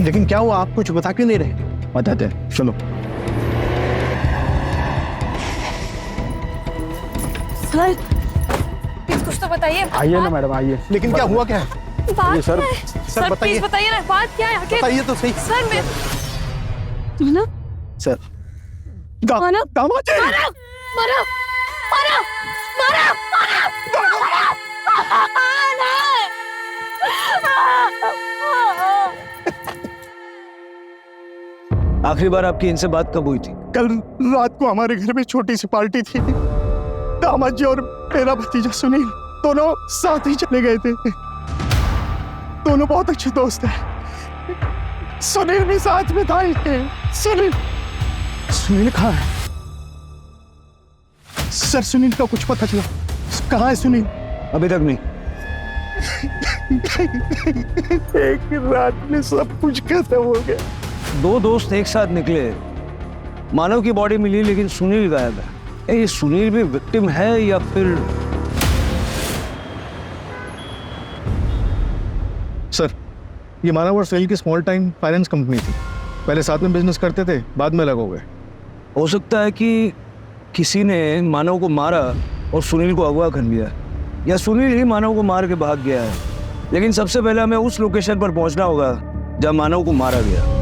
लेकिन क्या हुआ, आप कुछ बता क्यों नहीं रहे? बताते हैं, चलो। सर कुछ तो बताइए। आइए ना मैडम, आइए। लेकिन क्या हुआ क्या है? बात सर, सर बताइए। प्लीज बताइए ना, बात क्या है आखिर? बताइए तो सही। सर मैं सर मानव, दामाद जी! मानव, मानव, मानव, मानव, आखिरी बार आपकी इनसे बात कब हुई थी? कल रात को हमारे घर में छोटी सी पार्टी थी। दामाद जी और मेरा भतीजा सुनील दोनों साथ ही चले गए थे। दोनों बहुत अच्छे दोस्त हैं। सुनील भी साथ में था। सुनील कहाँ है? सर सुनील का कुछ पता चला? कहाँ है सुनील? अभी तक नहीं। एक रात में सब कुछ खत्म हो गया। दो दोस्त एक साथ निकले, मानव की बॉडी मिली लेकिन सुनील गायब है। ये सुनील भी विक्टिम है या फिर? सर ये मानव और सुनील की स्मॉल टाइम फाइनेंस कंपनी थी। पहले साथ में बिजनेस करते थे, बाद में अलग हो गए। हो सकता है कि किसी ने मानव को मारा और सुनील को अगवा कर लिया, या सुनील ही मानव को मार के भाग गया है। लेकिन सबसे पहले हमें उस लोकेशन पर पहुंचना होगा जहां मानव को मारा गया।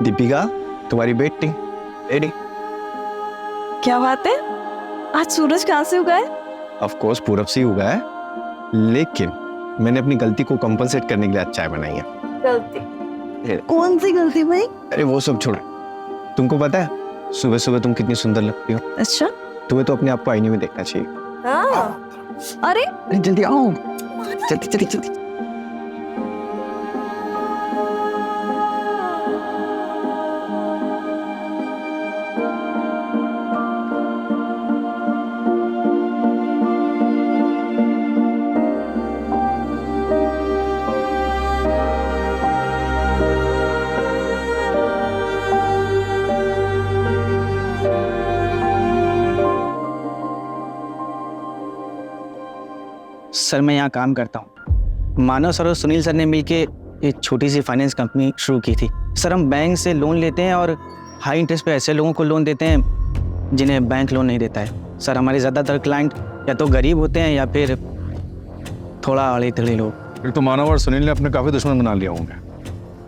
दीपिका, तुम्हारी बेटी एडी। क्या बात है, आज सूरज कहाँ से उगा है? ऑफ कोर्स पूरब से ही उगा है, लेकिन मैंने अपनी गलती को कंपनसेट करने के लिए आज चाय बनाई है। गलती? कौन सी गलती भाई? अरे वो सब छोड़, तुमको पता है सुबह सुबह तुम कितनी सुंदर लगती हो। अच्छा, तुम्हें तो अपने आप को आईने में देखना चाहिए। हाँ। अरे जल्दी आओ, जल्दी जल्दी जल्दी। सर मैं यहाँ काम करता हूँ। मानव सर और सुनील सर ने मिलके एक छोटी सी फाइनेंस कंपनी शुरू की थी। सर हम बैंक से लोन लेते हैं और हाई इंटरेस्ट पे ऐसे लोगों को लोन देते हैं जिन्हें बैंक लोन नहीं देता है। सर हमारे ज़्यादातर क्लाइंट या तो गरीब होते हैं या फिर थोड़ा अड़े तड़े लोग। फिर तो मानव और सुनील ने अपने काफ़ी दुश्मन बना लिया होंगे।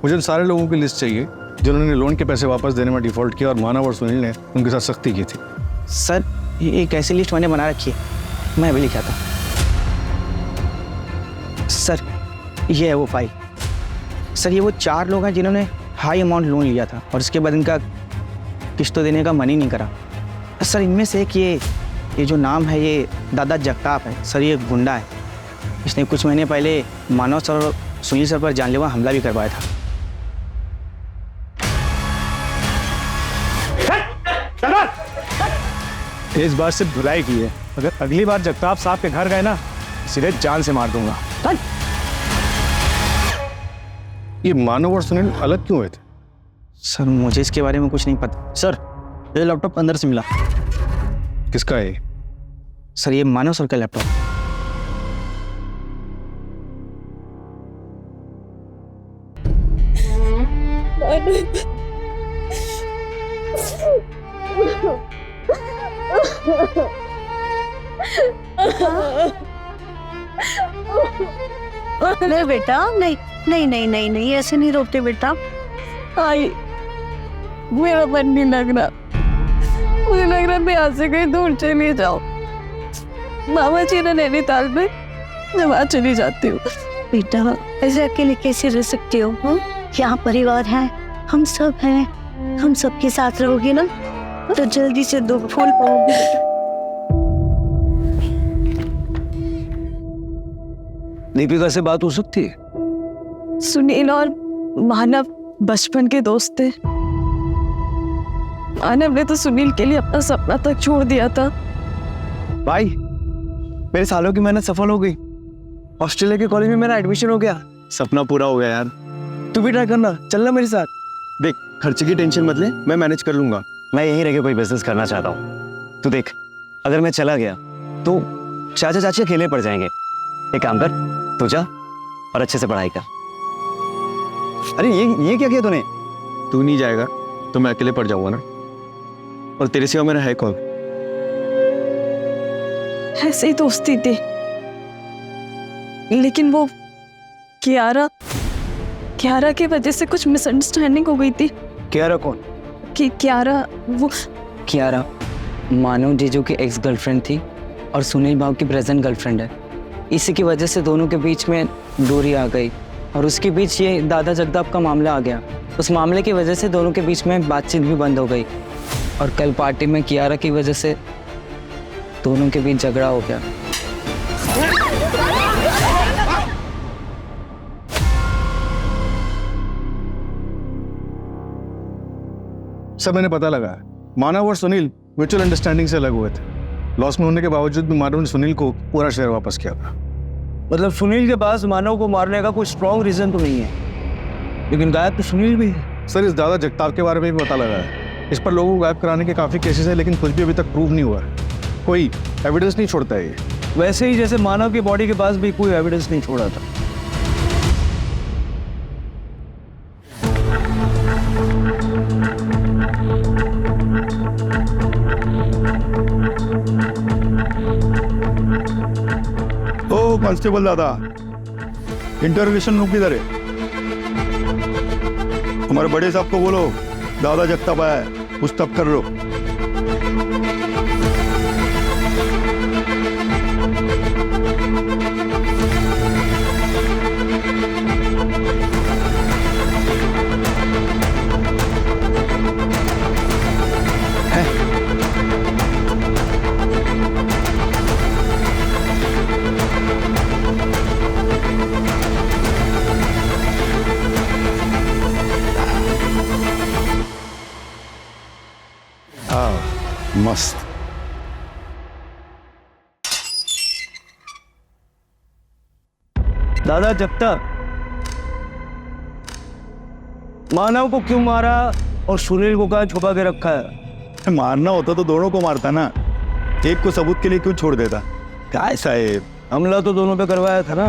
मुझे उन सारे लोगों की लिस्ट चाहिए जिन्होंने लोन के पैसे वापस देने में डिफ़ॉल्ट किया और मानव और सुनील ने उनके साथ सख्ती की थी। सर ये एक ऐसी लिस्ट मैंने बना रखी है, मैं अभी लिखा था। सर ये है वो फाइल। सर ये वो 4 लोग हैं जिन्होंने हाई अमाउंट लोन लिया था और उसके बाद इनका किस्तों देने का मन ही नहीं करा। सर इनमें से एक ये जो नाम है ये दादा जगताप है। सर ये एक गुंडा है, इसने कुछ महीने पहले मानव सर और सुनील सर पर जानलेवा हमला भी करवाया था। इस बार सिर्फ धुलाई की है, अगर अगली बार जगताप साहब के घर गए ना सीधे जान से मार दूंगा। ये मानव और सुनील अलग क्यों हुए थे? सर मुझे इसके बारे में कुछ नहीं पता। सर ये लैपटॉप अंदर से मिला। किसका है? सर ये मानव सर का लैपटॉप। नहीं बेटा, नहीं नहीं नहीं नहीं नहीं, ऐसे नहीं रोते बेटा। आई मेरा मन नहीं लग रहा, मुझे लग रहा मैं यहाँ से कहीं दूर चली जाऊँ। मामा जी ने नैनीताल में, मैं वहाँ चली जाती हूँ। बेटा ऐसे अकेले कैसे रह सकते हो? यहाँ परिवार है, हम सब हैं, हम सबके साथ रहोगे ना तो जल्दी से 2 फूल पाओगे। दीपिका से बात हो सकती है? सुनील और मानव बचपन के दोस्त थे। मानव ने तो सुनील के लिए अपना सपना तक छोड़ दिया था। भाई मेरे सालों की मेहनत सफल हो गई, ऑस्ट्रेलिया के कॉलेज में मेरा एडमिशन हो गया, सपना पूरा हो गया यार। तू भी ट्राई करना, चलना मेरे साथ। देख खर्चे की टेंशन मत ले, मैं मैनेज कर लूंगा। मैं यहीं रह के कोई बिजनेस करना चाहता हूँ। तू देख अगर मैं चला गया तो चाचा चाची अकेले पड़ जाएंगे। एक काम कर, तू जा और अच्छे से पढ़ाई कर। अरे ये क्या किया तूने? तू नहीं जाएगा तो मैं अकेले पड़ जाऊंगा ना, और तेरे सिवा मेरा है कौन? ऐसे ही दोस्ती थी, लेकिन वो कियारा की वजह से कुछ मिसअंडरस्टैंडिंग हो गई थी। कियारा कौन? कियारा मानव जीजू की एक्स गर्लफ्रेंड थी और सुनील बाबू की प्रेजेंट गर्लफ्रेंड है। इसी की वजह से दोनों के बीच में दूरी आ गई और उसके बीच ये दादा जगताप का मामला आ गया। उस मामले की वजह से दोनों के बीच में बातचीत भी बंद हो गई और कल पार्टी में कियारा की वजह से दोनों के बीच झगड़ा हो गया। सब मैंने पता लगा है, मानव और सुनील म्यूचुअल अंडरस्टैंडिंग से अलग हुए थे। लॉस में होने के बावजूद भी मानव ने सुनील को पूरा शेयर वापस किया था। मतलब सुनील के पास मानव को मारने का कोई स्ट्रॉन्ग रीजन तो नहीं है, लेकिन गायब तो सुनील भी है। सर इस दादा जगताप के बारे में भी पता लगा है, इस पर लोगों को गायब कराने के काफ़ी केसेस हैं, लेकिन कुछ भी अभी तक प्रूव नहीं हुआ है, कोई एविडेंस नहीं छोड़ता है ये। वैसे ही जैसे मानव की बॉडी के पास भी कोई एविडेंस नहीं छोड़ा था। ओ कांस्टेबल दादा, इंटरोगेशन रूम किधर है? हमारे बड़े साहब को बोलो दादा जगताप है, कुछ तब कर लो। मस्त। दादा जगताप, मानव को क्यों मारा और सुनील को कहाँ छुपा के रखा है? मारना होता तो दोनों को मारता ना, एक को सबूत के लिए क्यों छोड़ देता? क्या है साहेब, हमला तो दोनों पे करवाया था ना।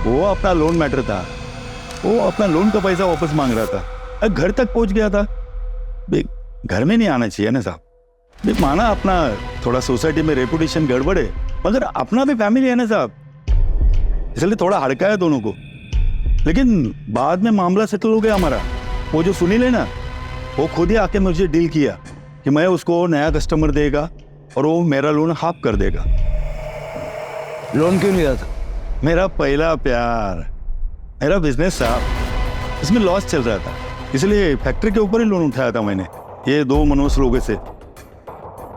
वो अपना लोन मैटर था, वो अपना लोन का पैसा वापस मांग रहा था, घर तक पहुंच गया था। घर में नहीं आना चाहिए ना साहब। माना अपना थोड़ा सोसाइटी में रेपुटेशन गड़बड़ है, मगर अपना भी फैमिली है ना साहब, इसलिए थोड़ा हड़का है दोनों को। लेकिन बाद में मामला सेटल हो गया हमारा। वो जो सुनील है ना, वो खुद ही आके मुझे डील किया कि मैं उसको नया कस्टमर देगा और वो मेरा लोन हाफ कर देगा। लोन क्यों लिया था? मेरा पहला प्यार, मेरा बिजनेस साहब, इसमें लॉस चल रहा था, इसलिए फैक्ट्री के ऊपर ही लोन उठाया था मैंने, ये 2 मनोज लोगों से।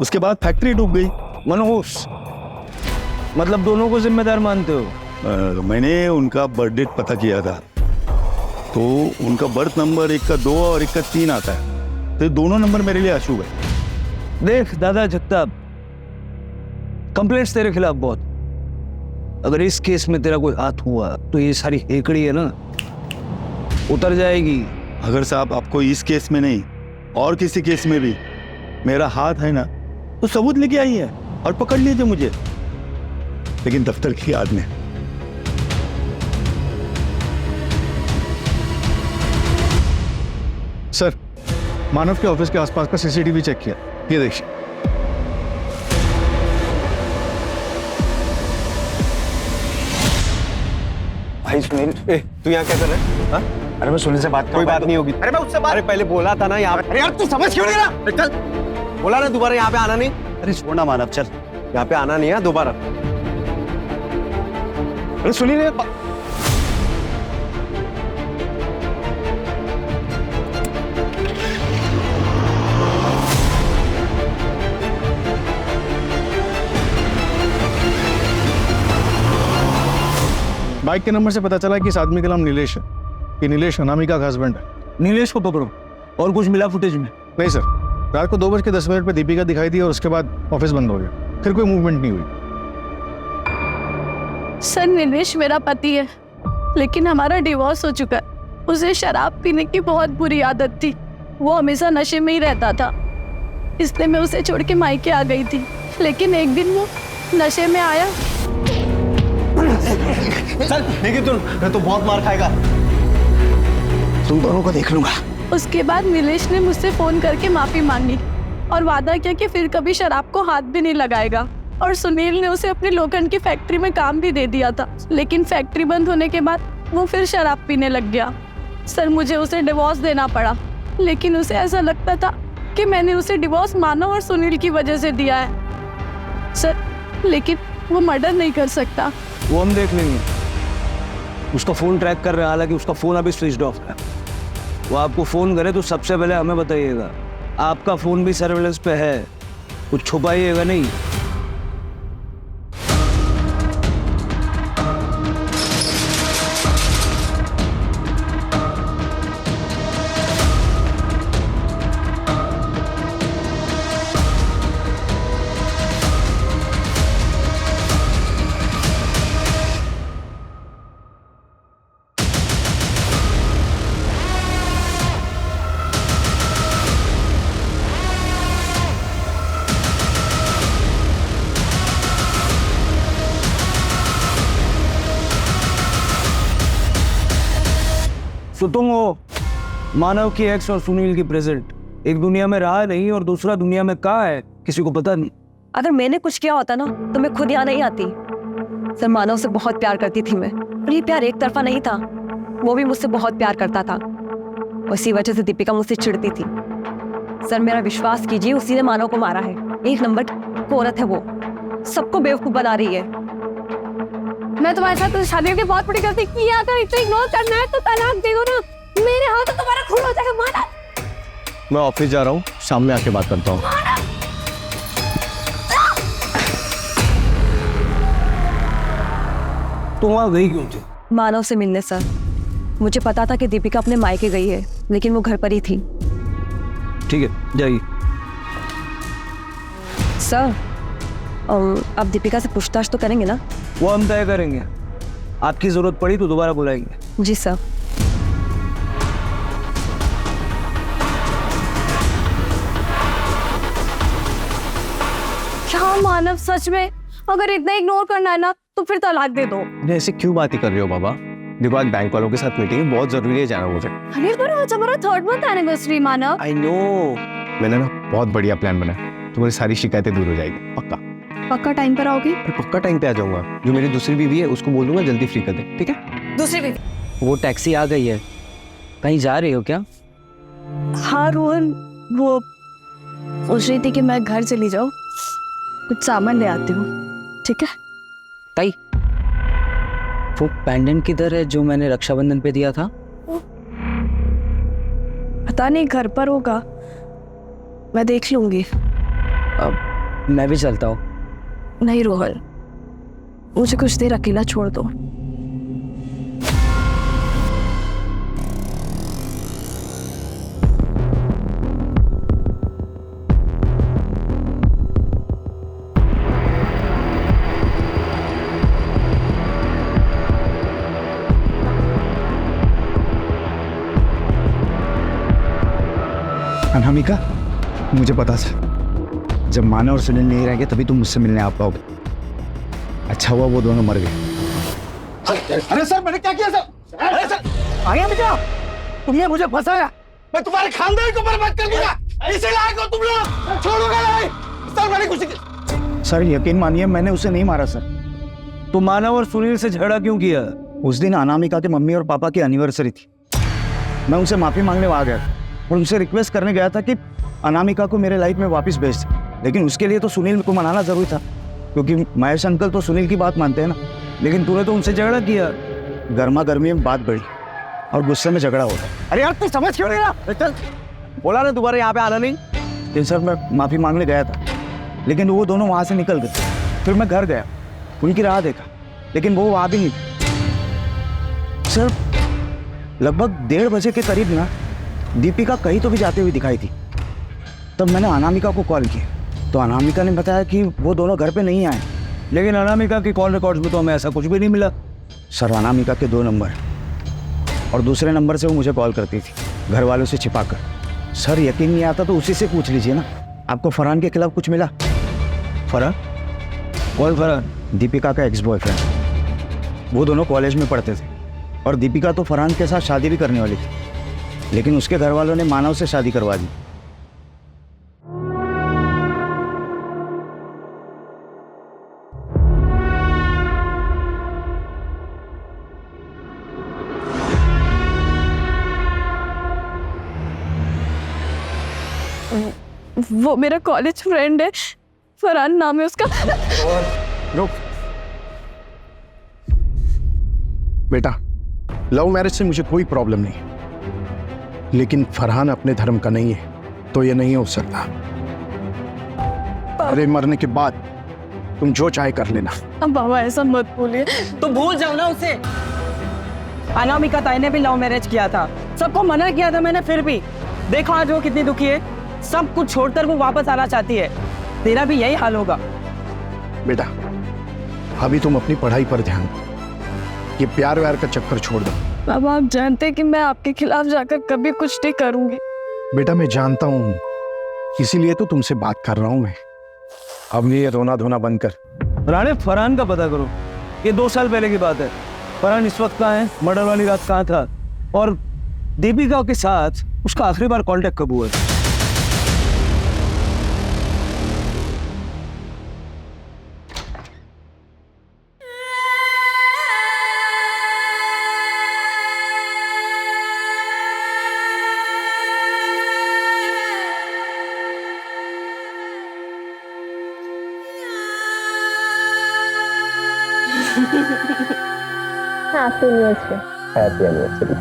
उसके बाद फैक्ट्री डूब गई। मनोज मतलब दोनों को जिम्मेदार मानते हो? मैंने उनका बर्थ डेट पता किया था, तो उनका बर्थ नंबर एक का 2 और एक का 3 आता है, तो दोनों नंबर मेरे लिए अशुभ है। देख दादा जगताप, कंप्लेंट्स तेरे खिलाफ बहुत, अगर इस केस में तेरा कोई हाथ हुआ तो ये सारी हेकड़ी है ना उतर जाएगी। अगर साहब आपको इस केस में नहीं और किसी केस में भी मेरा हाथ है ना, तो सबूत लेके आई है और पकड़ लीजिए मुझे, लेकिन दफ्तर की याद में। सर, मानव के ऑफिस के आसपास का सीसीटीवी चेक किया, ये देखिए। भाई सुनील, तू यहाँ क्या कर रहा है? हाँ? अरे मैं सुनील से बात कोई बात नहीं होगी। अरे मैं उससे बात, अरे पहले बोला था ना यहाँ पे। अरे यार तू समझ क्यों नहीं रहा? चल, बोला ना दोबारा यहाँ पे आना नहीं। अरे छोड़ ना मानव, चल यहाँ पे आना नहीं है दोबारा। अरे सुनील, बाइक के नंबर से पता चला कि इस आदमी का नाम नीलेश है। ये नीलेश अनामिका का हस्बैंड है। नीलेश को पकड़ो। और कुछ मिला फुटेज में? नहीं सर, रात को 2:10 पे दीपिका दिखाई दी और उसके बाद ऑफिस बंद हो गया, फिर कोई मूवमेंट नहीं हुई। सर, नीलेश मेरा पति है, लेकिन हमारा डिवोर्स हो चुका है। उसे शराब पीने की बहुत बुरी आदत थी, वो हमेशा नशे में ही रहता था, इसलिए मैं उसे छोड़ के मायके आ गई थी। लेकिन एक दिन वो नशे में आया। चल लेकिन तुम तो बहुत मार खाएगा। तुम दोनों को देख लूंगा। उसके बाद नीलेश ने मुझसे फोन करके माफी मांगी और वादा किया कि फिर कभी शराब को हाथ भी नहीं लगाएगा। और सुनील ने उसे अपनी लोखंड की फैक्ट्री में काम भी दे दिया था, लेकिन फैक्ट्री बंद होने के बाद वो फिर शराब पीने लग गया। सर, मुझे उसे डिवोर्स देना पड़ा, लेकिन उसे ऐसा लगता था कि मैंने उसे डिवोर्स मानव और सुनील की वजह से दिया है। सर, लेकिन वो मर्डर नहीं कर सकता। वो हम देख लेंगे। उसका फोन ट्रैक कर रहे हैं, हालांकि उसका फोन अभी स्विच ऑफ है। वो आपको फोन करे तो सबसे पहले हमें बताइएगा। आपका फोन भी सर्वेलेंस पे है, कुछ छुपाइएगा नहीं। तो तुम हो मानव की एक्स और सुनील की प्रेजेंट। एक दुनिया में रहा नहीं और दूसरा दुनिया में कहाँ है, किसी को पता नहीं। अगर मैंने कुछ किया होता ना तो मैं खुद यहाँ नहीं आती। सर, मानव से बहुत प्यार करती थी मैं, और ये प्यार एक तरफा नहीं था, वो भी मुझसे बहुत प्यार करता था। उसी वजह से दीपिका मुझसे चिढ़ती थी। सर मेरा विश्वास कीजिए, उसी ने मानव को मारा है। एक नंबर की औरत है वो, सबको बेवकूफ बना रही है। मैं तुम्हारे साथ तो शादी की बहुत बड़ी गलती की है। अगर इतना इग्नोर करना है तो तलाक दे दो ना, मेरे हाथ तो तुम्हारा खून हो जाएगा। माना मैं ऑफिस जा रहा हूँ, शाम में आके बात करता हूँ। तुम वहां गई क्यों थी? मानव से मिलने सर। मुझे पता था कि दीपिका अपने मायके गई है, लेकिन वो घर पर ही थी। ठीक है, जाइए। सर अब दीपिका से पूछताछ तो करेंगे ना? वो हम तय करेंगे, आपकी जरूरत पड़ी तो दोबारा बुलाएंगे। जी सर। क्या मानव सच में अगर इतना इग्नोर करना है ना तो फिर तलाक दे दो। ऐसे क्यों बातें कर रहे हो बाबा? देखो आज बैंक वालों के साथ मीटिंग है, बहुत जरूरी है जाना मुझे। अरे पर आज हमारा 3rd month anniversary Manav. I know, मैंने ना बहुत बढ़िया प्लान बनाया, तुम्हारी सारी शिकायतें दूर हो जाएगी। पक्का पक्का टाइम पर आओगी? पक्का टाइम पे आ जाऊंगा। जो मेरी दूसरी बीवी है उसको बोल दूंगा जल्दी फ्री कर दे, ठीक है? दूसरी बीवी? वो टैक्सी आ गई है, कहीं जा रही हो क्या? हाँ रोहन, वो सोच रही थी कि मैं घर चली जाऊँ, कुछ सामान ले आती हूँ, ठीक है? ताई, वो पेंडेंट किधर है जो मैंने रक्षाबंधन पे दिया था? पता नहीं, घर पर होगा, मैं देख लूंगी। अब मैं भी चलता हूँ। नहीं रोहन, मुझे कुछ देर अकेला छोड़ दो। अनामिका, मुझे पता था जब मानव और सुनील नहीं रहेंगे तभी तुम मुझसे मिलने आ पाओगे। अच्छा हुआ वो दोनों मर गए। अरे सर, मैंने क्या किया सर? अरे सर, आगे में क्या? तुमने मुझे फंसाया, मैं तुम्हारे खानदान को बर्बाद कर दूंगा। इसे लायक हो तुम लोग, छोड़ूंगा नहीं। सर मैंने कुछ सर यकीन मानिए मैंने उसे नहीं मारा सर। तो मानव और सुनील से झगड़ा क्यों किया? उस दिन अनामिका के मम्मी और पापा की एनिवर्सरी थी। मैं उनसे माफी मांगने आ गया और उनसे रिक्वेस्ट करने गया था कि अनामिका को मेरे लाइफ में वापस भेज दे, लेकिन उसके लिए तो सुनील को मनाना जरूरी था, क्योंकि महेश अंकल तो सुनील की बात मानते हैं ना। लेकिन तूने तो उनसे झगड़ा किया। गर्मा गर्मी में बात बढ़ी और गुस्से में झगड़ा होता। अरे यार तू समझ क्यों नहीं रहा? चल, बोला ना दोबारा यहाँ पे आना नहीं। लेकिन सर मैं माफी मांगने गया था, लेकिन वो दोनों वहाँ से निकल गए। फिर मैं घर गया, उनकी राह देखा, लेकिन वो वहाँ भी नहीं थे। सर लगभग 1:30 बजे के करीब ना दीपिका कहीं तो भी जाते हुए दिखाई थी। तब मैंने अनामिका को कॉल किया तो अनामिका ने बताया कि वो दोनों घर पे नहीं आए। लेकिन अनामिका की कॉल रिकॉर्ड्स में तो हमें ऐसा कुछ भी नहीं मिला। सर अनामिका के 2 नंबर और दूसरे नंबर से वो मुझे कॉल करती थी, घर वालों से छिपाकर। सर यकीन नहीं आता तो उसी से पूछ लीजिए ना। आपको फरहान के खिलाफ कुछ मिला? फरहान? कौन फरहान? दीपिका का एक्स बॉयफ्रेंड। वो दोनों कॉलेज में पढ़ते थे और दीपिका तो फरहान के साथ शादी भी करने वाली थी, लेकिन उसके घर वालों ने मानव से शादी करवा दी। वो मेरा कॉलेज फ्रेंड है, फरहान नाम है उसका। रुक बेटा, लव मैरिज से मुझे कोई प्रॉब्लम नहीं, लेकिन फरहान अपने धर्म का नहीं है तो ये नहीं हो सकता। अरे मरने के बाद तुम जो चाहे कर लेना। अब बाबा ऐसा मत बोलिए। तो भूल जाओ ना उसे। अनामिका ताई ने भी लव मैरिज किया था, सबको मना किया था मैंने, फिर भी देखो आज वो कितनी दुखी है। सब कुछ छोड़कर वो वापस आना चाहती है। तेरा भी यही हाल होगा। बेटा अभी तुम अपनी पढ़ाई पर ध्यान दो, ये प्यार व्यार का चक्कर छोड़ दो। बाबा आप जानते हैं कि मैं आपके खिलाफ जाकर कभी कुछ नहीं करूंगी। बेटा मैं जानता हूँ, इसीलिए तो तुमसे बात कर रहा हूँ मैं। अब ये रोना धोना बंद कर। राणे फरहान का पता करो, ये 2 साल पहले की बात है। फरहान इस वक्त कहाँ है, मर्डर वाली रात कहाँ था, और दीपिका के साथ उसका आखिरी बार कांटेक्ट कब हुआ है? Happy anniversary. Happy anniversary.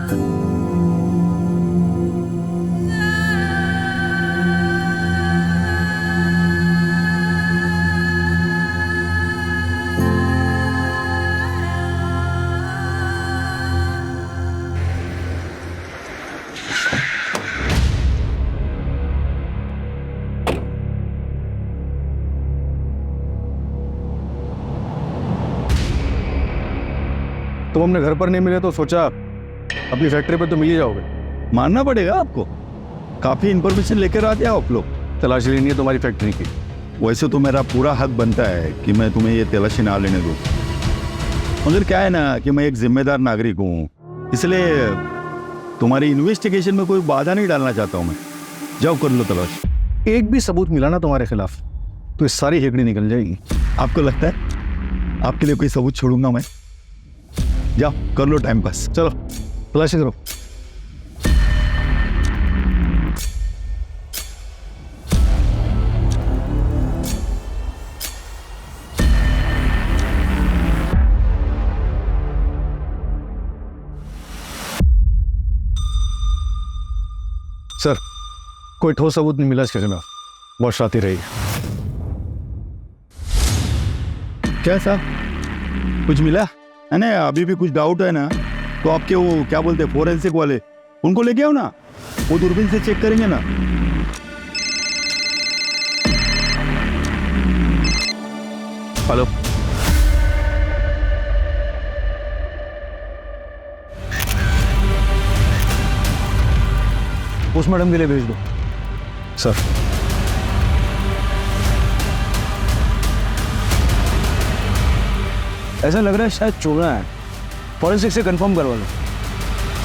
तुम हमने घर पर नहीं मिले तो सोचा अपनी फैक्ट्री पर तो मिल ही जाओगे। मानना पड़ेगा आपको, काफी इंफॉर्मेशन लेकर आते हो आप लोग। तलाशी लेनी है तुम्हारी फैक्ट्री की। वैसे तो मेरा पूरा हक बनता है कि मैं तुम्हें ये तलाशी ना लेने दूं, मगर क्या है ना कि मैं एक जिम्मेदार नागरिक हूँ, इसलिए तुम्हारी इन्वेस्टिगेशन में कोई बाधा नहीं डालना चाहता हूँ मैं। जाओ कर लो तलाश। एक भी सबूत मिला ना तुम्हारे खिलाफ तो इस सारी हेकड़ी निकल जाएगी। आपको लगता है आपके लिए कोई सबूत छोड़ूंगा मैं? जाओ कर लो टाइम पास, चलो तलाशी करो। सर, कोई ठोस सबूत नहीं मिला इसके खिलाफ। बहुत शाती रही। क्या साहब कुछ मिला है ना? अभी भी कुछ डाउट है ना तो आपके वो क्या बोलते हैं फोरेंसिक वाले, उनको लेके आओ ना, वो दूरबीन से चेक करेंगे ना। हेलो, पोस्टमार्टम के लिए भेज दो। सर, ऐसा लग रहा है शायद चोरा है। फॉरेंसिक से कंफर्म करवा लो।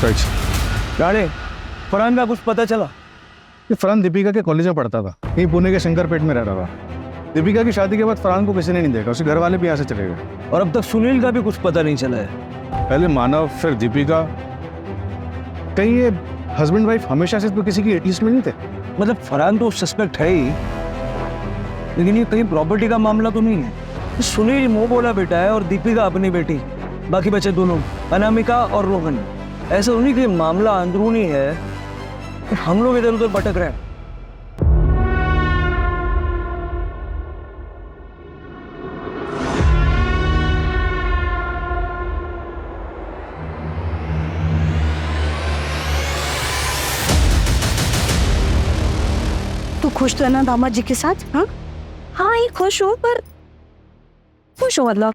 सच गाड़े, फरहान का कुछ पता चला? ये फरहान दीपिका के कॉलेज में पढ़ता था, यहीं पुणे के शंकरपेट में रह रहा था। दीपिका की शादी के बाद फरहान को किसी ने नहीं देखा, उसके घर वाले भी यहाँ से चले गए। और अब तक सुनील का भी कुछ पता नहीं चला है। पहले मानव फिर दीपिका, कहीं ये हस्बैंड वाइफ हमेशा से तो किसी की एटलीस्ट में नहीं थे? मतलब फरहान तो सस्पेक्ट है ही, लेकिन ये कहीं प्रॉपर्टी का मामला तो नहीं है। सुनील मोह बोला बेटा है और दीपिका अपनी बेटी, बाकी बच्चे दोनों अनामिका और रोहन। ऐसा उन्हीं के मामला अंदरूनी है, हम लोग इधर उधर भटक रहे हैं। तू खुश तो है ना दामाद जी के साथ? हाँ हाँ, ये खुश हो, पर खुश हो मतलब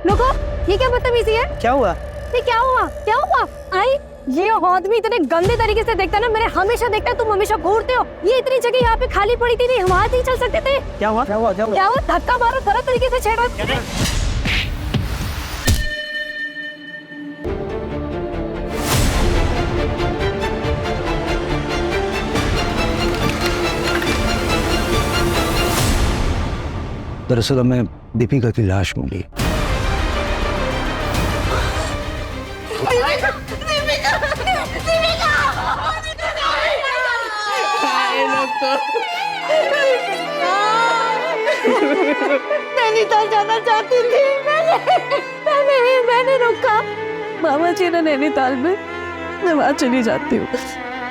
रुको, ये क्या बदतमीजी है? क्या हुआ? ये क्या हुआ? क्या हुआ? आई ये आदमी इतने गंदे तरीके से देखता है ना, मेरे हमेशा देखता है, तुम हमेशा घूरते हो। ये इतनी जगह यहाँ पे खाली पड़ी थी, नहीं हम वहां नहीं चल सकते थे? क्या हुआ? क्या हुआ? क्या हुआ? क्या हुआ? धक्का मारो, तरह तरीके से छेड़ा। दरअसल हमें दीपिका की लाश मिली। नैनीताल जाना चाहती थी मैंने रोका। मामा जी ने नैनीताल में, मैं वहां चली जाती हूँ।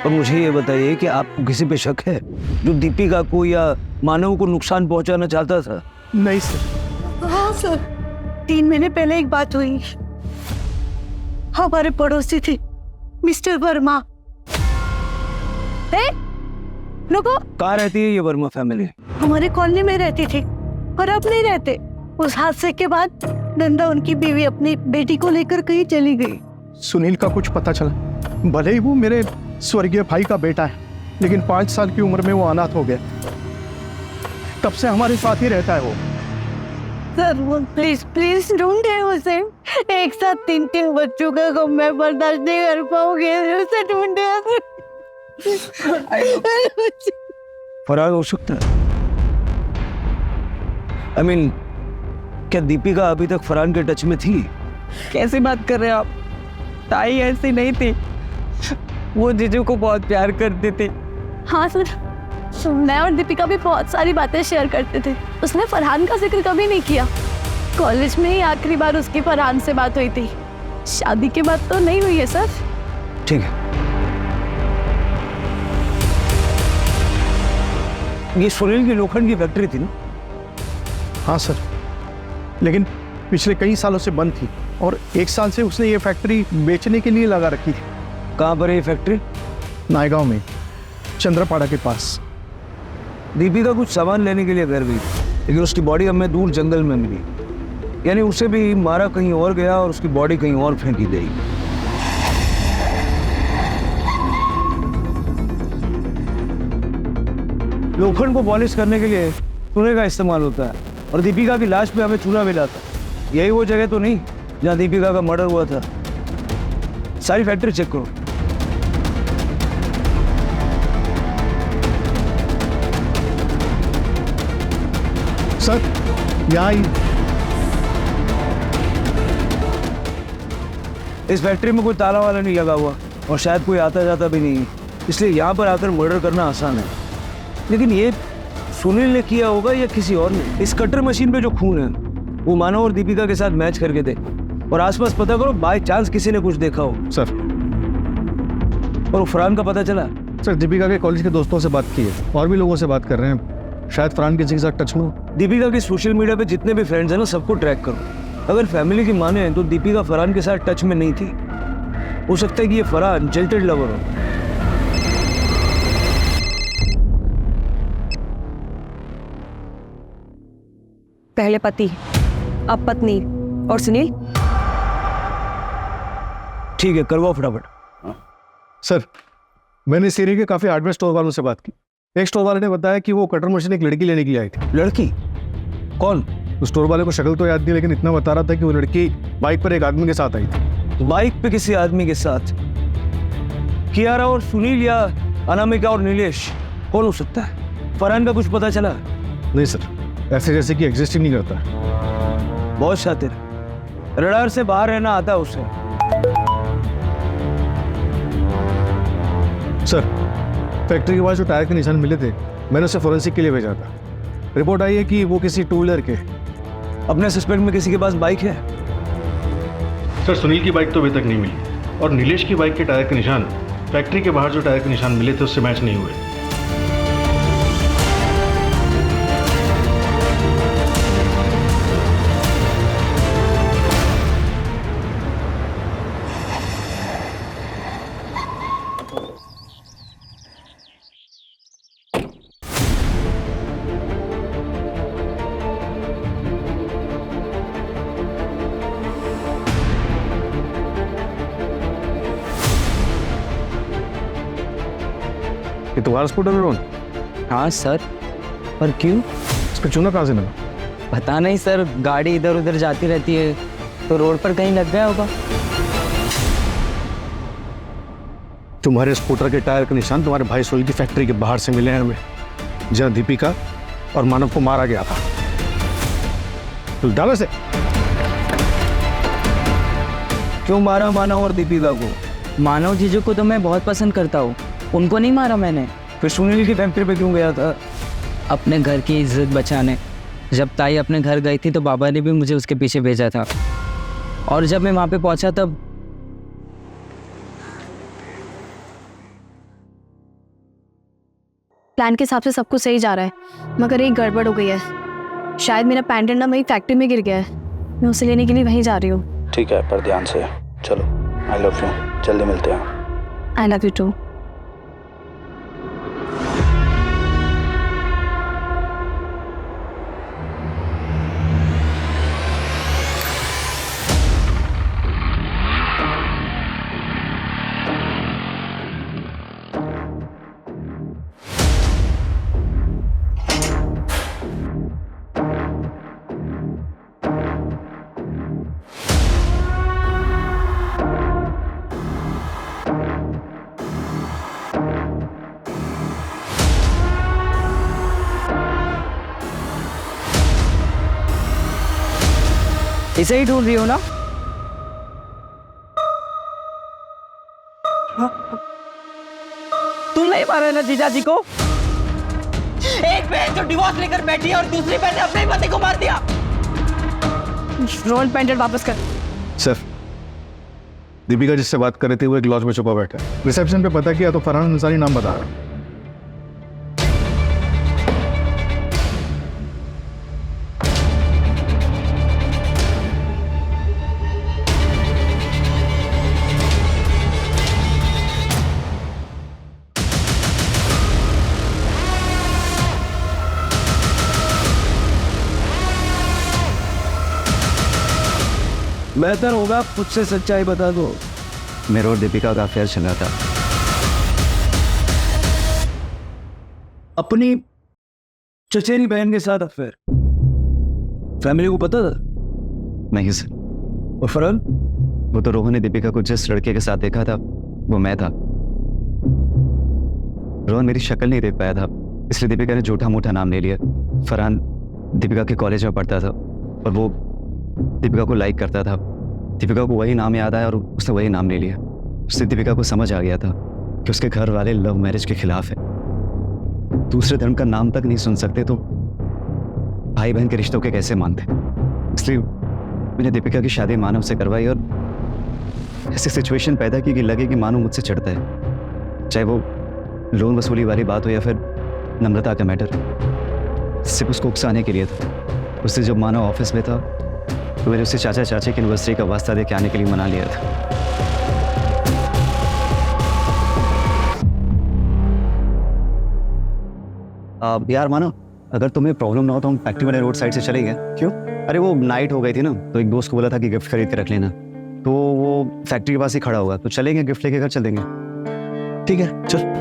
और मुझे ये बताइए कि आपको किसी पे शक है जो दीपिका को या मानव को नुकसान पहुंचाना चाहता था? नहीं सर। हाँ सर, 3 महीने पहले एक बात हुई। हमारे पड़ोसी थे मिस्टर वर्मा। रुको, कहाँ रहती है ये वर्मा फैमिली? हमारे कॉलोनी में रहती थी, पर अब नहीं रहते। उस हादसे के बाद नंदा उनकी बीवी अपनी बेटी को लेकर कहीं चली गई। सुनील का कुछ पता चला? भले ही वो मेरे स्वर्गीय भाई का बेटा है, लेकिन 5 साल की उम्र में वो अनाथ हो गया। तब से हमारे साथ ही रहता है वो। सर प्लीज प्लीज ढूंढे उसे। एक साथ 3 बच्चों का गम मैं बर्दाश्त नहीं कर पाऊंगी, उसे ढूंढे। फरार हो सकता है। I mean, क्या दीपिका अभी तक फरहान के टच में थी? कैसी बात कर रहे हैं आप? ताई ऐसी नहीं थी, वो जीजू को बहुत प्यार करती थी। हाँ सर, मैं और दीपिका भी बहुत सारी बातें शेयर करते थे। उसने फरहान का जिक्र कभी नहीं किया। कॉलेज में ही आखिरी बार उसकी फरहान से बात हुई थी। शादी के बाद तो नहीं हुई है सर। ठीक है, ये सुनील की लोखंड की फैक्ट्री थी ना? हाँ सर, लेकिन पिछले कई सालों से बंद थी और 1 साल से उसने ये फैक्ट्री बेचने के लिए लगा रखी थी। कहाँ पर है ये फैक्ट्री? नायगांव में, चंद्रपाड़ा के पास। दीपिका कुछ सामान लेने के लिए घर गई, लेकिन उसकी बॉडी हमें दूर जंगल में मिली। यानी उसे भी मारा कहीं और गया और उसकी बॉडी कहीं और फेंकी गई। लोखंड को पॉलिश करने के लिए चूने का इस्तेमाल होता है और दीपिका की लाश पे हमें चूना मिला था। यही वो जगह तो नहीं जहाँ दीपिका का मर्डर हुआ था? सारी फैक्ट्री चेक करो। सर, यहाँ इस फैक्ट्री में कोई ताला वाला नहीं लगा हुआ और शायद कोई आता जाता भी नहीं है, इसलिए यहाँ पर आकर मर्डर करना आसान है। लेकिन ये सुनील ने किया होगा या किसी और ने? इस कटर मशीन पे जो खून है वो मानव और दीपिका के साथ मैच करके दे और आसपास पता करो, बाय चांस किसी ने कुछ देखा हो। सर, और फरहान का पता चला? सर, दीपिका के कॉलेज के दोस्तों से बात की है और भी लोगों से बात कर रहे हैं। शायद फरहान किसी के साथ टच में हो। दीपिका के सोशल मीडिया पे जितने भी फ्रेंड्स हैं ना, सबको ट्रैक करो। अगर फैमिली की माने तो दीपिका फरहान के साथ टच में नहीं थी। हो सकता है कि ये फरहान जिल्टेड लवर हो। पहले पति, अब पत्नी और सुनील। ठीक है, करवाओ फटाफट। सर, मैंने इस एरिया के काफी हार्डवेयर स्टोर वालों से बात की। एक स्टोर वाले ने बताया कि वो कटर मशीन एक लड़की लेने के लिए आई थी। लड़की? कौन? उस स्टोर वाले को शक्ल तो याद नहीं, लेकिन इतना बता रहा था कि वो लड़की बाइक पर एक आदमी के साथ आई थी। बाइक पे किसी आदमी के साथ? कियारा और सुनील या अनामिका और नीलेश? कौन हो सकता है? फरहान का कुछ पता चला? नहीं सर, ऐसे जैसे कि एग्जिस्ट ही नहीं करता। बहुत शातिर, रडार से बाहर रहना आता है उसे। सर, फैक्ट्री के पास जो टायर के निशान मिले थे, मैंने उसे फोरेंसिक के लिए भेजा था। रिपोर्ट आई है कि वो किसी 2 व्हीलर के। अपने सस्पेक्ट में किसी के पास बाइक है? सर, सुनील की बाइक तो अभी तक नहीं मिली और नीलेश की बाइक के टायर के निशान फैक्ट्री के बाहर जो टायर के निशान मिले थे उससे मैच नहीं हुए। ये तुम्हारा स्कूटर है रोहन? हाँ सर, पर क्यों? इसका चूना कहाँ से मिला? पता नहीं सर, गाड़ी इधर उधर जाती रहती है तो रोड पर कहीं लग गया होगा। तुम्हारे स्कूटर के टायर के निशान तुम्हारे भाई सोहेल की फैक्ट्री के बाहर से मिले हैं हमें, जहाँ दीपिका और मानव को मारा गया था। तो डालो से। क्यों मारा मानव और दीपिका को? मानव जीजू को तो मैं बहुत पसंद करता हूँ, उनको नहीं मारा मैंने। फिर सुनील की फैक्ट्री पे क्यों गया था? अपने घर की इज्जत बचाने। जब ताई अपने घर गई थी तो बाबा ने भी मुझे उसके पीछे भेजा था, और जब मैं वहाँ पे पहुँचा तब प्लान के हिसाब से सब कुछ सही जा रहा है, मगर एक गड़बड़ हो गई है। शायद मेरा पेंडेंट ना वही फैक्ट्री में गिर गया है। मैं उसे लेने के लिए वहीं जा रही हूँ। ठीक है, पर ध्यान से चलो। आई लव यू, जल्दी मिलते हैं। I love you too. इसे ही ढूंढ रही हो ना? तुम नहीं मारे ना जीजा जी को? एक बहन जो डिवोर्स लेकर बैठी है और दूसरी बहन ने अपने ही पति को मार दिया। रोल पेंडेंट वापस कर। सर, दीपिका जिससे बात कर रही थी वो एक लॉज में छुपा बैठा है। रिसेप्शन पे पता किया तो फरहान अंसारी नाम बता रहा है। बेहतर होगा खुद से सच्चाई बता दो। मेरा और दीपिका का अफेयर चल रहा था। अपनी चचेरी बहन के साथ अफेयर? फैमिली को पता था? नहीं सर। और फरहान? वो तो रोहन ने दीपिका को जिस लड़के के साथ देखा था वो मैं था। रोहन मेरी शक्ल नहीं देख पाया था, इसलिए दीपिका ने झूठा मूठा नाम ले लिया। फरहान दीपिका के कॉलेज में पढ़ता था और वो दीपिका को लाइक करता था। दीपिका को वही नाम याद आया और उसने वही नाम ले लिया। उससे दीपिका को समझ आ गया था कि उसके घर वाले लव मैरिज के खिलाफ है, दूसरे धर्म का नाम तक नहीं सुन सकते तो भाई बहन के रिश्तों के कैसे मानते। इसलिए मैंने दीपिका की शादी मानव से करवाई और ऐसी सिचुएशन पैदा की कि लगे कि मानव मुझसे चढ़ता है, चाहे वो लोन वसूली वाली बात हो या फिर नम्रता का मैटर। सिर्फ उसको उकसाने के लिए था। उससे जब मानव ऑफिस में था तो मैंने उसे चाचा चाची की यूनिवर्सिटी का वास्ता दे के आने के लिए मना लिया था। यार मानो, अगर तुम्हें प्रॉब्लम ना हो तो हम फैक्ट्री वाले रोड साइड से चले गए। क्यों? अरे वो नाइट हो गई थी ना, तो एक दोस्त को बोला था कि गिफ्ट खरीद के रख लेना, तो वो फैक्ट्री के पास ही खड़ा होगा, तो चलेंगे गिफ्ट लेके घर चल देंगे। ठीक है चल।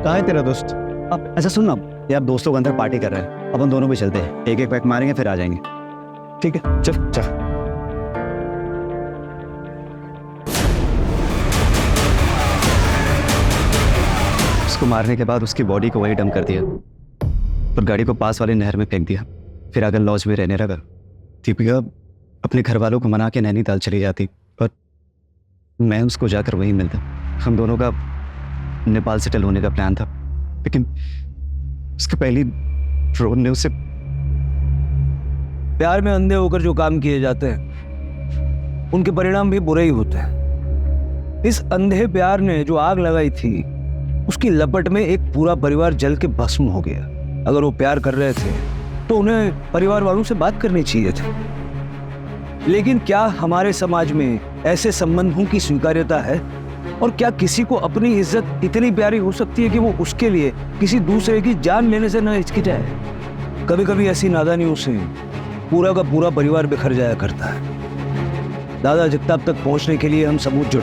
कहाँ है तेरा दोस्त? अब अच्छा सुन ना यार, दोस्त लोग अंदर पार्टी कर रहे हैं, अपन दोनों भी चलते हैं, एक एक पैक मारेंगे फिर आ जाएंगे। ठीक है चल चल। उसको मारने के बाद उसकी बॉडी को वही डंप कर दिया और गाड़ी को पास वाली नहर में फेंक दिया। फिर आकर लॉज में रहने लगा। दीपिका अपने घर वालों को मना के नैनीताल चली जाती और मैं उसको जाकर वहीं मिलता। हम दोनों का नेपाल सेटल होने का प्लान था, लेकिन उसके पहली रोहन ने उसे। प्यार में अंधे होकर जो काम किए जाते हैं उनके परिणाम भी बुरे ही होते हैं। इस अंधे प्यार ने जो आग लगाई थी उसकी लपट में एक पूरा परिवार जल के भस्म हो गया। अगर वो प्यार कर रहे थे तो उन्हें परिवार वालों से बात करनी चाहिए थी, लेकिन क्या हमारे समाज में ऐसे संबंधों की स्वीकार्यता है? और क्या किसी को अपनी इज्जत इतनी प्यारी हो सकती है कि वो उसके लिए किसी दूसरे की जान लेने से न हिचकिचाए? कभी कभी ऐसी नादानियों से पूरा का पूरा परिवार बिखर जाया करता है। दादा जगताप तक पहुंचने के लिए हम सबूत जुटा